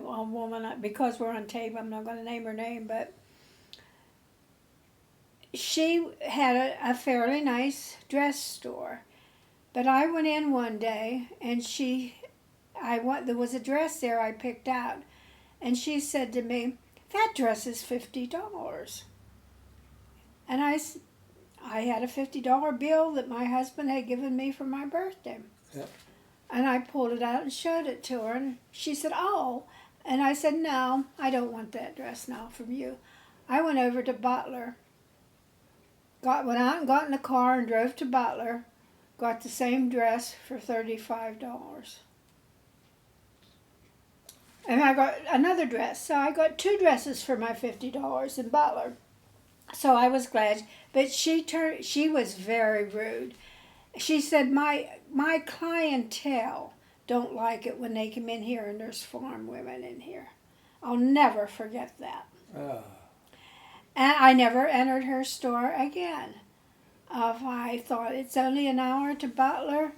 woman, because we're on tape, I'm not going to name her name, but she had a fairly nice dress store. But I went in one day and there was a dress there I picked out, and she said to me, "That dress is $50." And I had a $50 bill that my husband had given me for my birthday. Yep. And I pulled it out and showed it to her, and she said, "Oh." And I said, "No, I don't want that dress now from you." I went over to Butler, went out and got in the car and drove to Butler, got the same dress for $35. And I got another dress, so I got 2 dresses for my $50 in Butler. So I was glad, but she was very rude. She said, my clientele don't like it when they come in here and there's farm women in here. I'll never forget that. Oh. And I never entered her store again. I thought it's only an hour to Butler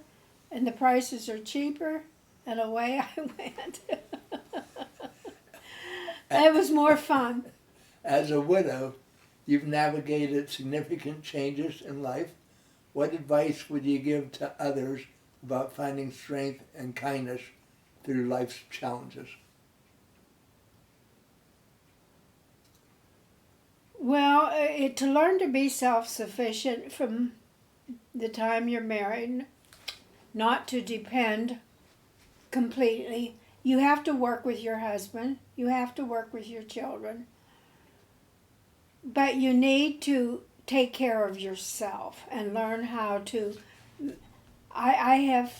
and the prices are cheaper, and away I went. It was more fun. As a widow, you've navigated significant changes in life. What advice would you give to others about finding strength and kindness through life's challenges? Well, to learn to be self-sufficient from the time you're married, not to depend completely. You have to work with your husband. You have to work with your children. But you need to take care of yourself and learn how to. I have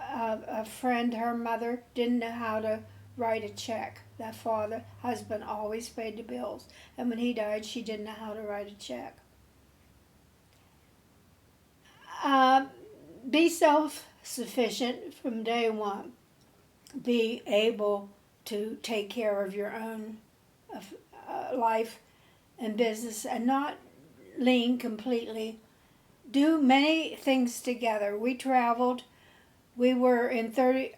a friend, her mother didn't know how to write a check. That husband always paid the bills. And when he died, she didn't know how to write a check. Be self-sufficient from day one. Be able to take care of your own life and business and not lean completely. Do many things together. We traveled. We were in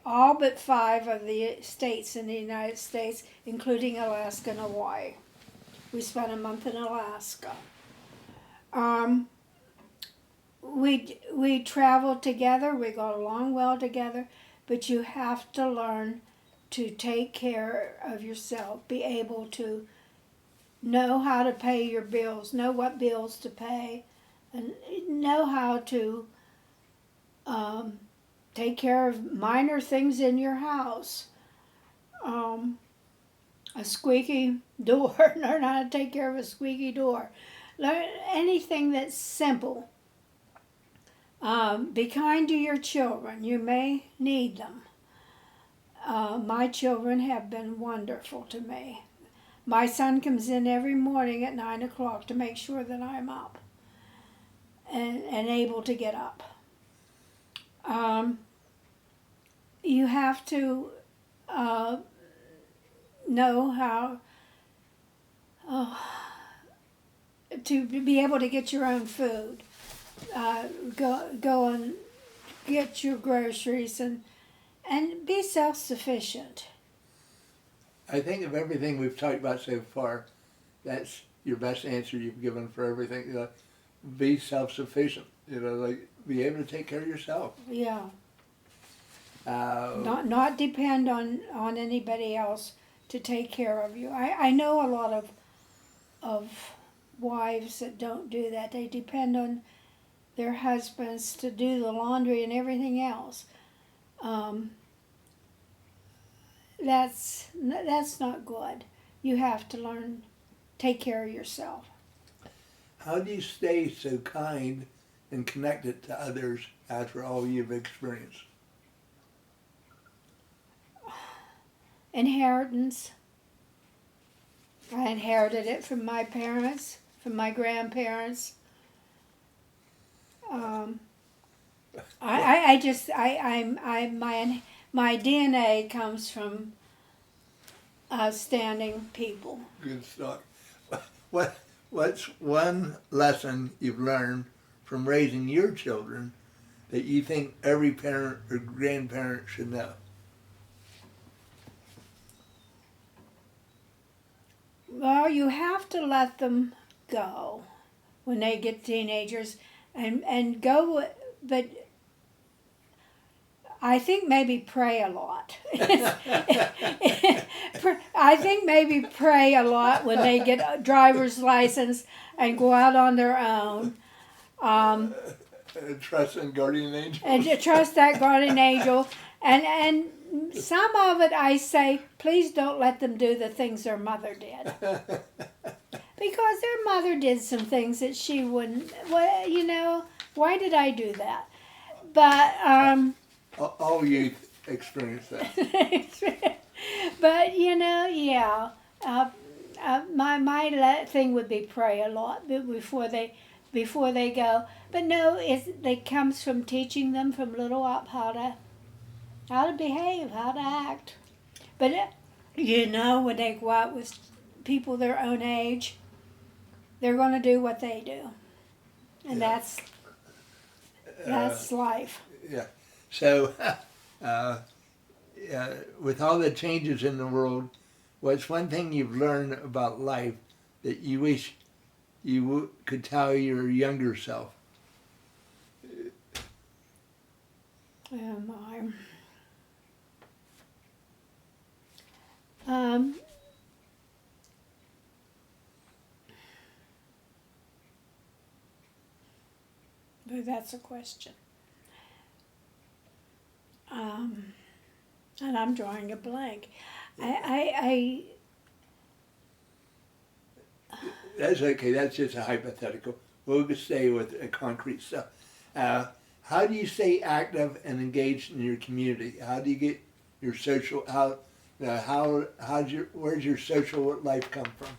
all but 5 of the states in the United States, including Alaska and Hawaii. We spent a month in Alaska. We traveled together. We got along well together. But you have to learn to take care of yourself. Be able to know how to pay your bills. Know what bills to pay. And know how to take care of minor things in your house. A squeaky door. Learn how to take care of a squeaky door. Learn anything that's simple. Be kind to your children. You may need them. My children have been wonderful to me. My son comes in every morning at 9 o'clock to make sure that I'm up and able to get up. You have to know how to be able to get your own food. Go and get your groceries and be self-sufficient. I think of everything we've talked about so far, that's your best answer you've given for everything. Be self-sufficient. Be able to take care of yourself. Yeah. Not depend on anybody else to take care of you. I know a lot of wives that don't do that. They depend on their husbands to do the laundry and everything else. That's not good. You have to learn, take care of yourself. How do you stay so kind and connected to others after all you've experienced? Inheritance. I inherited it from my parents, from my grandparents. My DNA comes from outstanding people. Good stuff. What's one lesson you've learned from raising your children that you think every parent or grandparent should know? Well, you have to let them go when they get teenagers and go, but I think maybe pray a lot. I think maybe pray a lot when they get a driver's license and go out on their own. Trust in guardian angel. And to trust that guardian angel. And some of it I say, please don't let them do the things their mother did. Because their mother did some things that she wouldn't, well, you know, why did I do that? But, all youth experience that. but, you know, yeah. My thing would be pray a lot before they go. But no, it comes from teaching them from little up how to behave, how to act. But you know, when they go out with people their own age, they're going to do what they do, and Yeah. that's life. Yeah. So, with all the changes in the world, what's one thing you've learned about life that you wish you could tell your younger self? Oh my. But that's a question. And I'm drawing a blank. That's okay. That's just a hypothetical. We'll just stay with concrete stuff. How do you stay active and engaged in your community? How do you get your social where's your social life come from?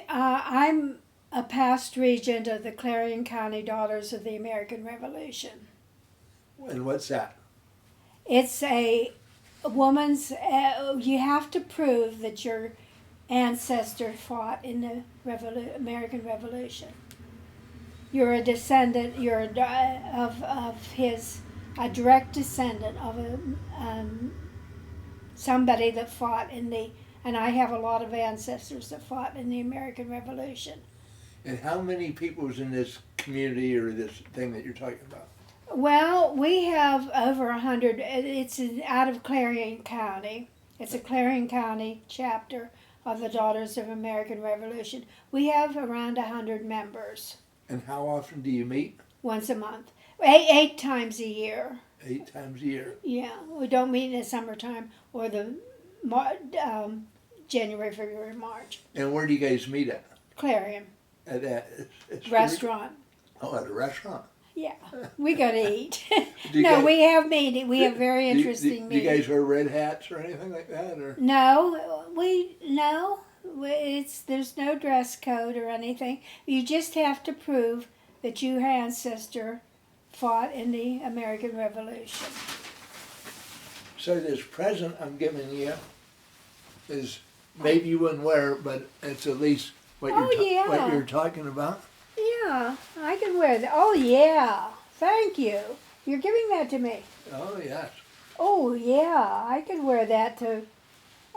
I'm a past regent of the Clarion County Daughters of the American Revolution. And what's that? It's a woman's. You have to prove that your ancestor fought in the American Revolution. You're a descendant. You're a direct descendant of somebody that fought in the. And I have a lot of ancestors that fought in the American Revolution. And how many people is in this community or this thing that you're talking about? Well, we have over 100. It's out of Clarion County. It's a Clarion County chapter of the Daughters of American Revolution. We have around 100 members. And how often do you meet? Once a month. 8 times a year. 8 times a year. Yeah, we don't meet in the summertime or the January, February, March. And where do you guys meet at? Clarion. At a Restaurant. Oh, at a restaurant. Yeah, we go to eat. Guys, we have meeting. We have very interesting do you meetings. guys wear red hats or anything like that, or? No. There's no dress code or anything. You just have to prove that your ancestor fought in the American Revolution. So this present I'm giving you is maybe you wouldn't wear it, but it's at least what what you're talking about. Yeah, I can wear that. Oh yeah, thank you. You're giving that to me. Oh yes. Oh yeah, I can wear that to.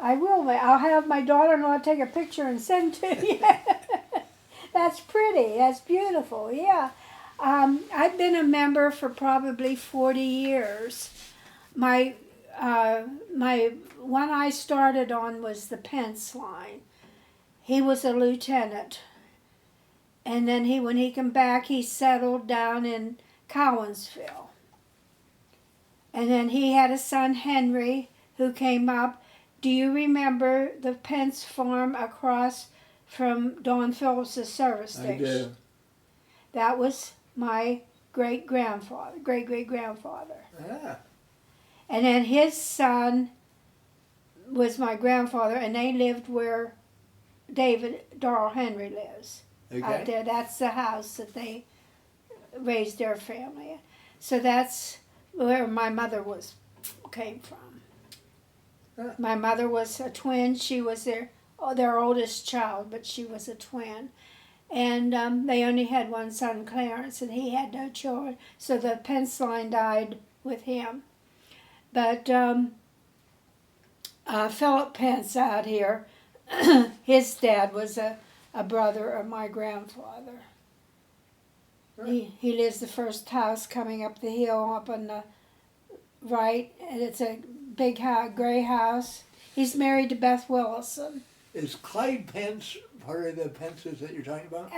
I will. I'll have my daughter-in-law take a picture and send to you. That's pretty. That's beautiful. Yeah. I've been a member for probably 40 years. my one I started on was the Pence line. He was a lieutenant, and then when he came back, he settled down in Cowansville. And then he had a son, Henry, who came up. Do you remember the Pence farm across from Don Phillips's service station? I do. That was my great-great-grandfather. Ah, And then his son was my grandfather, and they lived where Darrell Henry lives. okay. Out there. That's the house that they raised their family in. So that's where my mother came from. Huh. My mother was a twin. She was their oldest child, but she was a twin. And they only had one son, Clarence, and he had no children. So the Pence line died with him. But Philip Pence out here, his dad was a brother of my grandfather. Right. He lives the first house coming up the hill up on the right, and it's a big gray house. He's married to Beth Willison. Is Clyde Pence part of the Pences that you're talking about?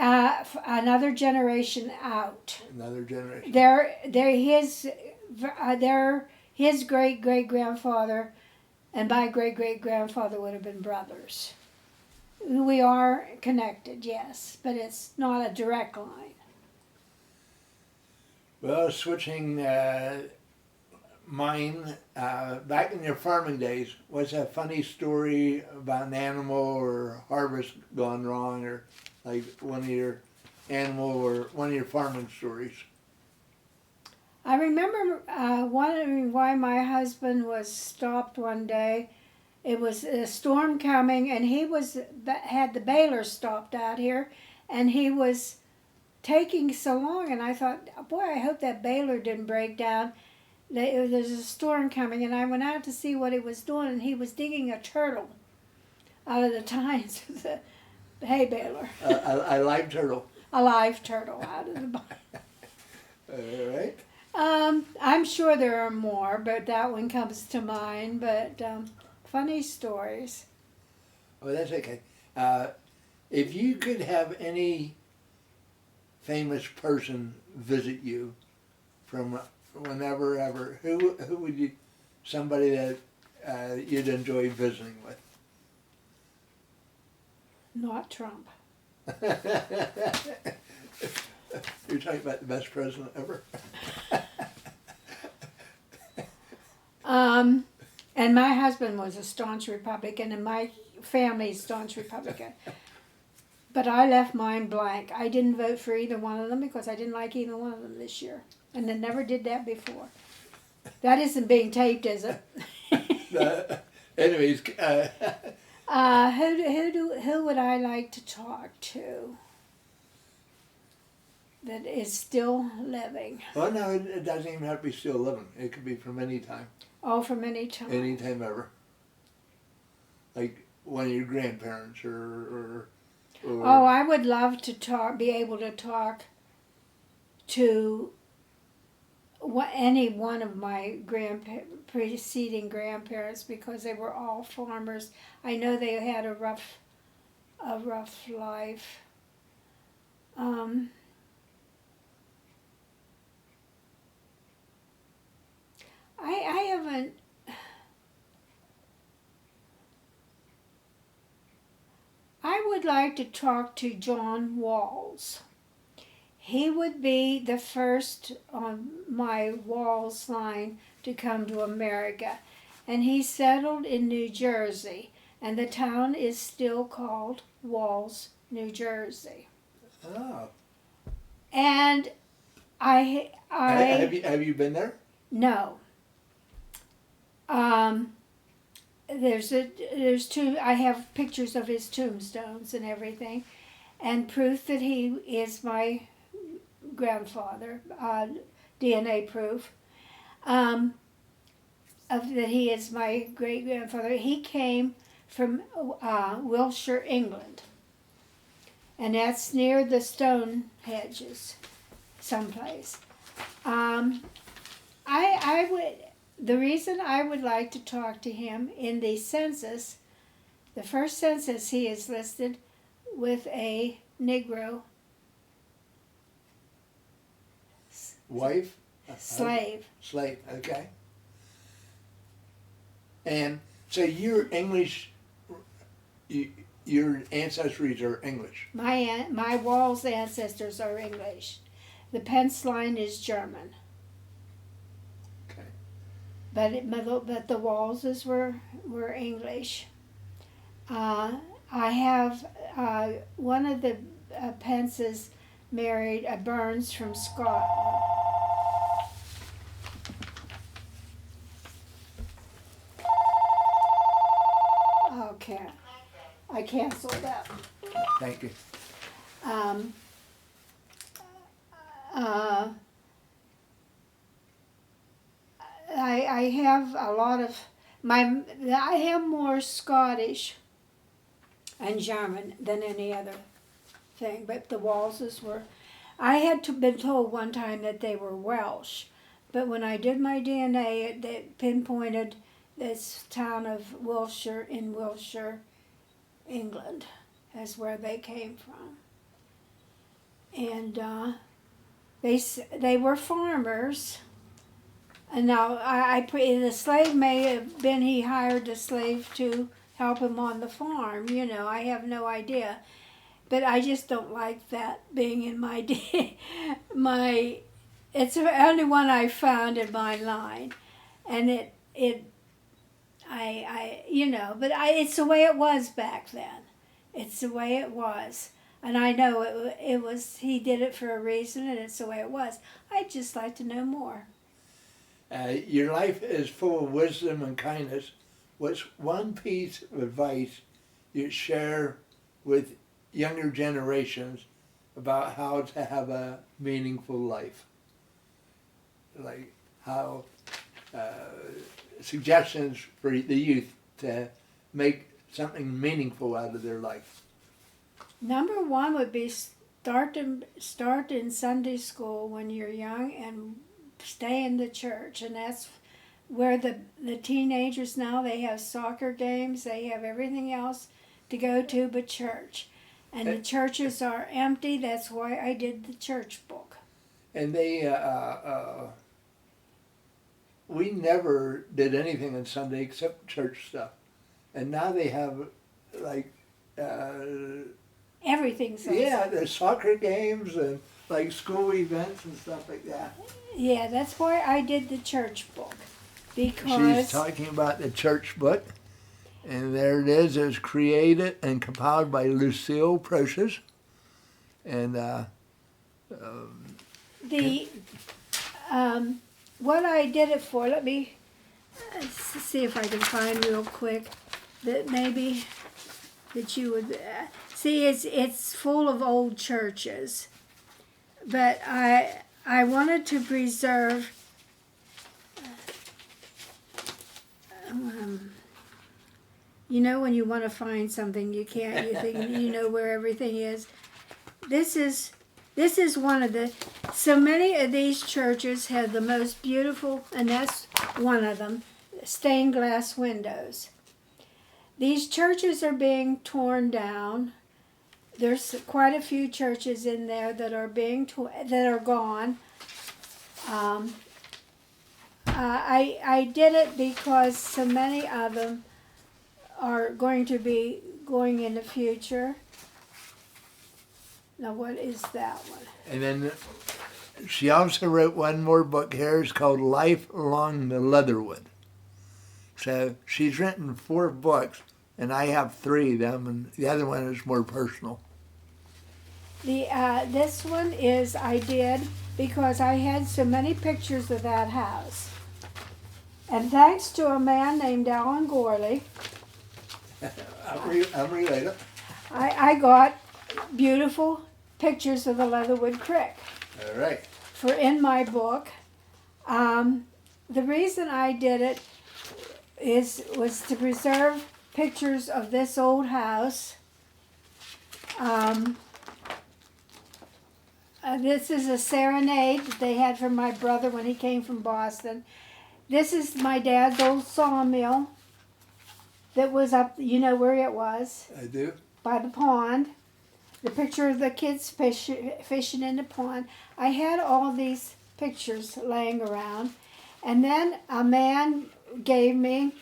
Another generation out. Another generation. They're his great-great-grandfather and my great-great-grandfather would have been brothers. We are connected, yes, but it's not a direct line. Well, switching mine, back in your farming days, what's a funny story about an animal or harvest gone wrong, or like one of your animal or one of your farming stories? I remember wondering why my husband was stopped one day. It was a storm coming, and he had the baler stopped out here, and he was taking so long, and I thought, boy, I hope that baler didn't break down. There's a storm coming, and I went out to see what he was doing, and he was digging a turtle out of the tines of the hay baler. A live turtle. A live turtle out of the All right. I'm sure there are more, but that one comes to mind. But funny stories. Oh, that's okay. If you could have any famous person visit you from whenever, ever, who would you, somebody that you'd enjoy visiting with? Not Trump. You're talking about the best president ever? And my husband was a staunch Republican, and my family's staunch Republican. But I left mine blank. I didn't vote for either one of them because I didn't like either one of them this year. And I never did that before. That isn't being taped, is it? Anyways, who would I like to talk to that is still living? well, no, it doesn't even have to be still living. It could be from any time. Oh, from any time. Any time ever. Like one of your grandparents or Oh, I would love to be able to talk to any one of my preceding grandparents because they were all farmers. I know they had a rough life. I haven't. I would like to talk to John Walls. He would be the first on my Walls line to come to America. And he settled in New Jersey. And the town is still called Walls, New Jersey. Oh. And Have you been there? No. There's two. I have pictures of his tombstones and everything, and proof that he is my grandfather. DNA proof of that he is my great grandfather. He came from Wiltshire, England, and that's near the stone hedges, someplace. the reason I would like to talk to him in the census, the first census he is listed with a Negro Wife? slave. Slave, okay. And so you're English, your ancestries are English. My Wall's ancestors are English. The Pence line is German. Okay. But the Wallses were English. I have one of the Pences married a Burns from Scotland. Okay, I canceled that. Thank you. Um, I have a lot of I have more Scottish and German than any other thing, but the Wallses were. I had been told one time that they were Welsh, but when I did my DNA, it pinpointed this town of Wiltshire in Wiltshire, England, as where they came from. And they were farmers. And now the slave may have been he hired the slave to help him on the farm. You know, I have no idea, but I just don't like that being in my my. It's the only one I found in my line, and it's the way it was back then. It's the way it was. And I know it was, he did it for a reason, and it's the way it was. I'd just like to know more. Your life is full of wisdom and kindness. What's one piece of advice you'd share with younger generations about how to have a meaningful life? Like how, suggestions for the youth to make something meaningful out of their life. Number one would be start in Sunday school when you're young and stay in the church. And that's where the teenagers now, they have soccer games, they have everything else to go to but church. And the churches are empty. That's why I did the church book. And they, we never did anything on Sunday except church stuff. And now they have like, Everything's on yeah, Sunday. there's soccer games and like school events and stuff like that. Yeah, that's why I did the church book. Because She's talking about the church book. And there it is. It was created and compiled by Lucille, Procious. And what I did it for, let me see if I can find real quick that maybe that you would see. It's full of old churches, but I wanted to preserve. You know, when you want to find something, you can't. You think you know where everything is. This is one of the. So many of these churches have the most beautiful, and that's one of them, stained glass windows. These churches are being torn down. There's quite a few churches in there that are that are gone. I did it because so many of them are going to be going in the future. Now, what is that one? And then she also wrote one more book here. It's called Life Along the Leatherwood. So she's written 4 books, and I have 3 of them, and the other one is more personal. This one is I did because I had so many pictures of that house. And thanks to a man named Alan Gorley, I'm related. I got beautiful pictures of the Leatherwood Creek. All right. For in my book. The reason I did it was to preserve pictures of this old house. This is a serenade that they had from my brother when he came from Boston. This is my dad's old sawmill that was up, you know where it was? I do. By the pond. The picture of the kids fishing in the pond. I had all these pictures laying around. And then a man gave me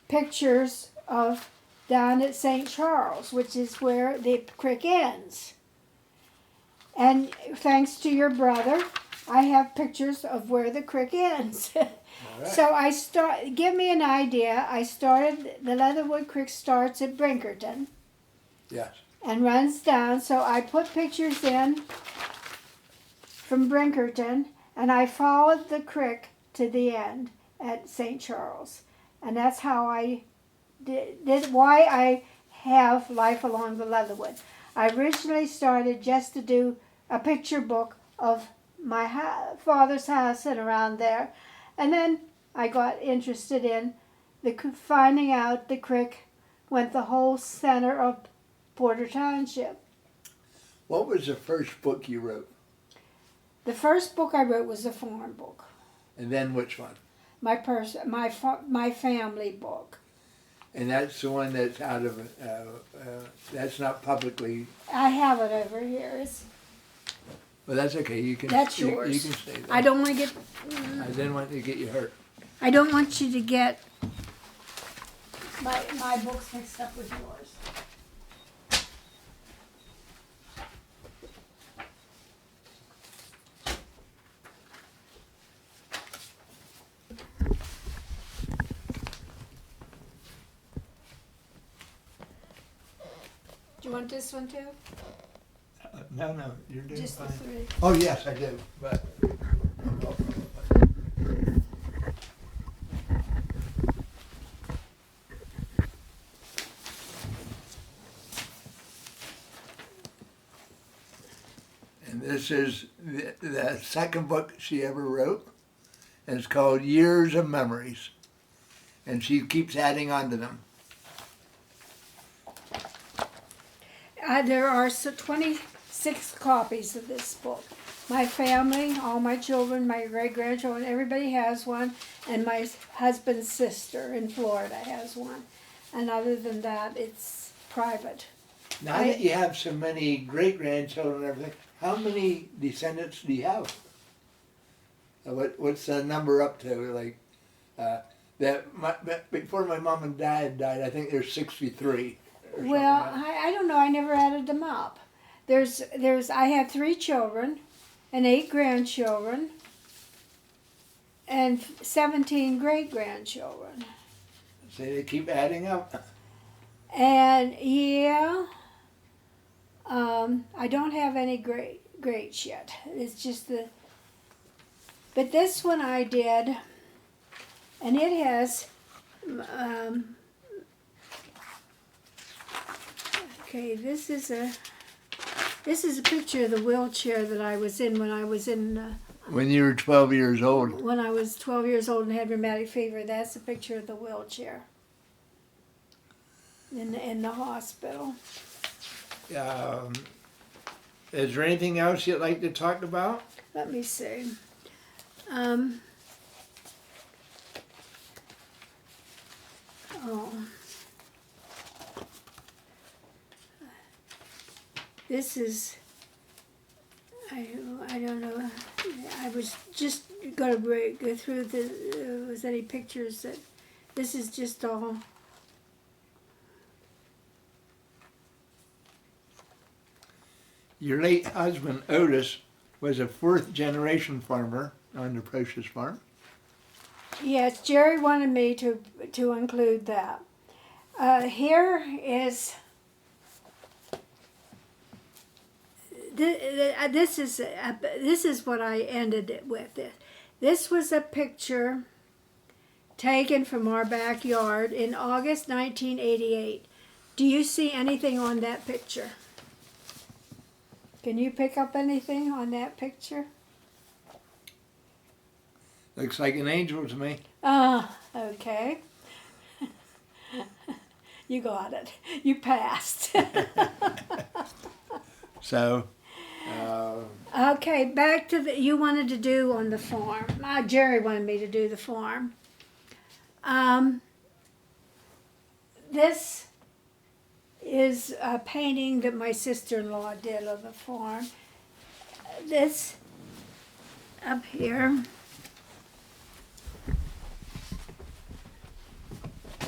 pictures of down at St. Charles, which is where the creek ends. And thanks to your brother, I have pictures of where the creek ends. Right. So give me an idea. The Leatherwood Creek starts at Brinkerton Yes. and runs down. So I put pictures in from Brinkerton, and I followed the creek to the end at St. Charles. And that's how I did why I have Life Along the Leatherwood. I originally started just to do a picture book of my father's house and around there. And then I got interested in finding out the creek went the whole center of Porter Township. What was the first book you wrote? The first book I wrote was a farm book. And then which one? My family book. And that's the one that's out of, that's not publicly. I have it over here. Well, that's okay. You can. That's you yours. can stay there. I don't want to get. I didn't want to get you hurt. I don't want you to get my books mixed up with yours. Do you want this one too? No, you're doing Just the fine. three. Oh yes, I do. But and this is the second book she ever wrote, and it's called Years of Memories, and she keeps adding on to them. There are 26 copies of this book. My family, all my children, my great-grandchildren, everybody has one, and my husband's sister in Florida has one. And other than that, it's private. Now that you have so many great-grandchildren and everything, how many descendants do you have? What's the number up to? Like, before my mom and dad died, I think there's 63. Well, Like I don't know. I never added them up. I have 3 children and 8 grandchildren and 17 great-grandchildren. so they keep adding up. And yeah, I don't have any greats yet. It's just but this one I did, and it has, okay, this is a picture of the wheelchair that I was in when I was in, When you were 12 years old. when I was 12 years old and had rheumatic fever. That's a picture of the wheelchair in the hospital. Is there anything else you'd like to talk about? Let me see. This is, I don't know, I was just going to go through was any pictures that, this is just all. Your late husband, Otis, was a 4th-generation farmer on the Procious farm. Yes, Jerry wanted me to include that. Here is, this is what I ended it with. This was a picture taken from our backyard in August 1988. Do you see anything on that picture? Can you pick up anything on that picture? Looks like an angel to me. Okay. You got it. You passed. So, Okay, back to you wanted to do on the farm. Jerry wanted me to do the farm. This is a painting that my sister-in-law did of the farm. This up here.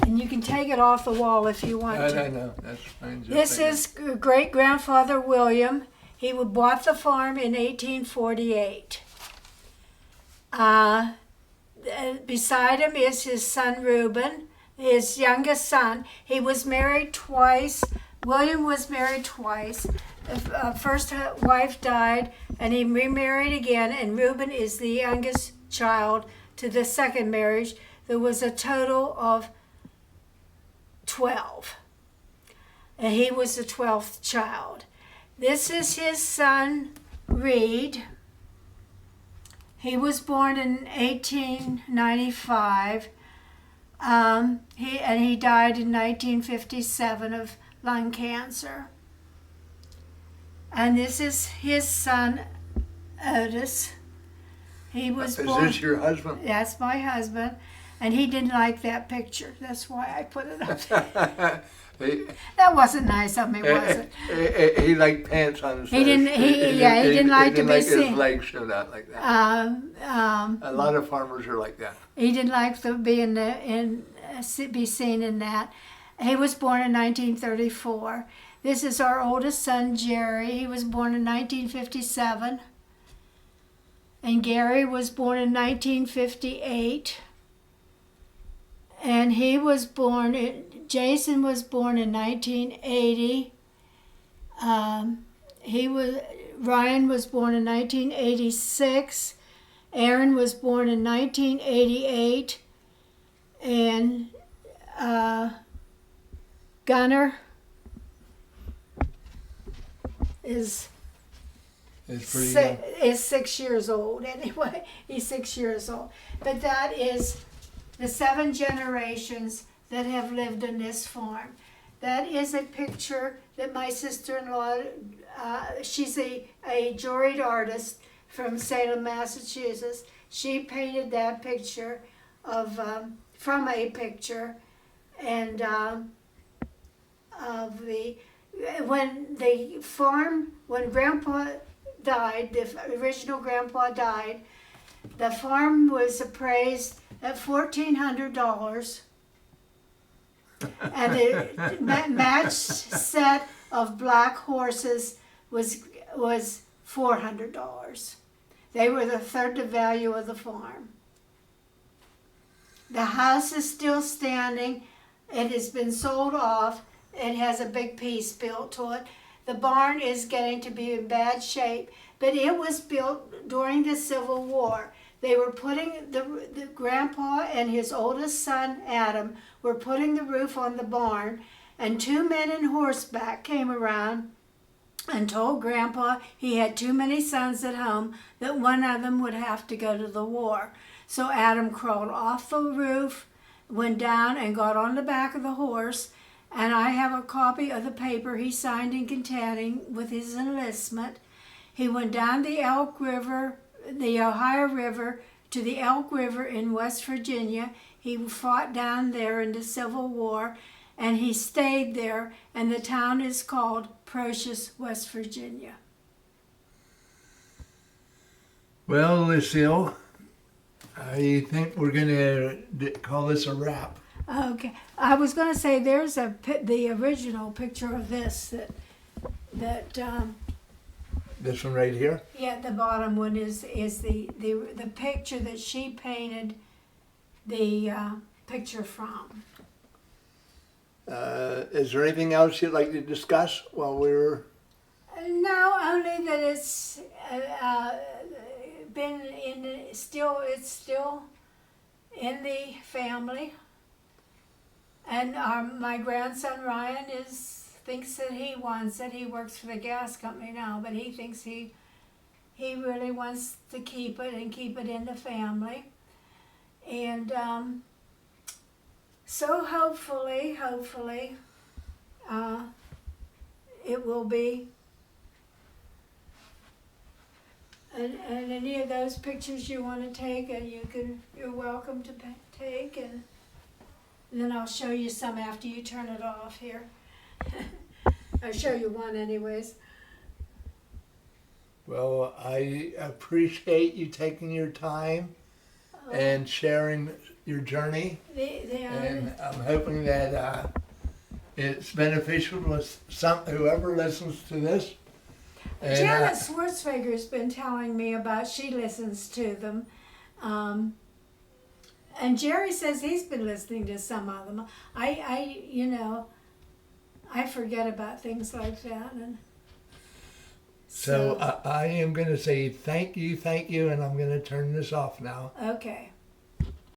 And you can take it off the wall if you want to. No, that's fine. This is great-grandfather William. He bought the farm in 1848. Beside him is his son Reuben, his youngest son. He was married twice. William was married twice. First wife died, and he remarried again, and Reuben is the youngest child to the second marriage. There was a total of 12. And he was the 12th child. This is his son, Reed. He was born in 1895. He died in 1957 of lung cancer. And this is his son, Otis. He was born. Is this your husband? That's my husband. And he didn't like that picture. That's why I put it up there. That wasn't nice of me, was it? He liked pants on his He didn't. He didn't like to be seen. His legs showed out like that. A lot of farmers are like that. He didn't like to be be seen in that. He was born in 1934. This is our oldest son, Jerry. He was born in 1957. And Gary was born in 1958. And Jason was born in 1980. Ryan was born in 1986. Aaron was born in 1988. And Gunnar is 6 years old. Anyway, he's 6 years old. But that is the 7 generations that have lived in this farm. That is a picture that my sister-in-law, she's a juried artist from Salem, Massachusetts. She painted that picture from a picture, and when Grandpa died, the original Grandpa died, the farm was appraised at $1,400, and the matched set of black horses was $400. They were the third of value of the farm. The house is still standing. It has been sold off. It has a big piece built to it. The barn is getting to be in bad shape, but it was built during the Civil War. They were putting the grandpa and his oldest son, Adam, were putting the roof on the barn, and 2 men in horseback came around and told Grandpa he had too many sons at home, that one of them would have to go to the war. So Adam crawled off the roof, went down and got on the back of the horse, and I have a copy of the paper he signed in Cantanning with his enlistment. He went down the Ohio River to the Elk River in West Virginia. He fought down there in the Civil War, and he stayed there, and the town is called Procious, West Virginia. Well, Lucille, I think we're going to call this a wrap. Okay. I was going to say there's the original picture of this that This one right here? yeah, the bottom one is the picture that she painted the picture from. Is there anything else you'd like to discuss while we're... No, only that it's it's still in the family, and my grandson Ryan thinks that he wants it. He works for the gas company now, but he thinks he really wants to keep it and keep it in the family, and so hopefully it will be And any of those pictures you want to take, and you're welcome to take, and then I'll show you some after you turn it off here. I'll show you one anyways. Well, I appreciate you taking your time and sharing your journey. And I'm hoping that it's beneficial to whoever listens to this. And, Janet Schwartzweger's been telling me about, she listens to them. And Jerry says he's been listening to some of them. I forget about things like that. And so I am going to say thank you, and I'm going to turn this off now. Okay.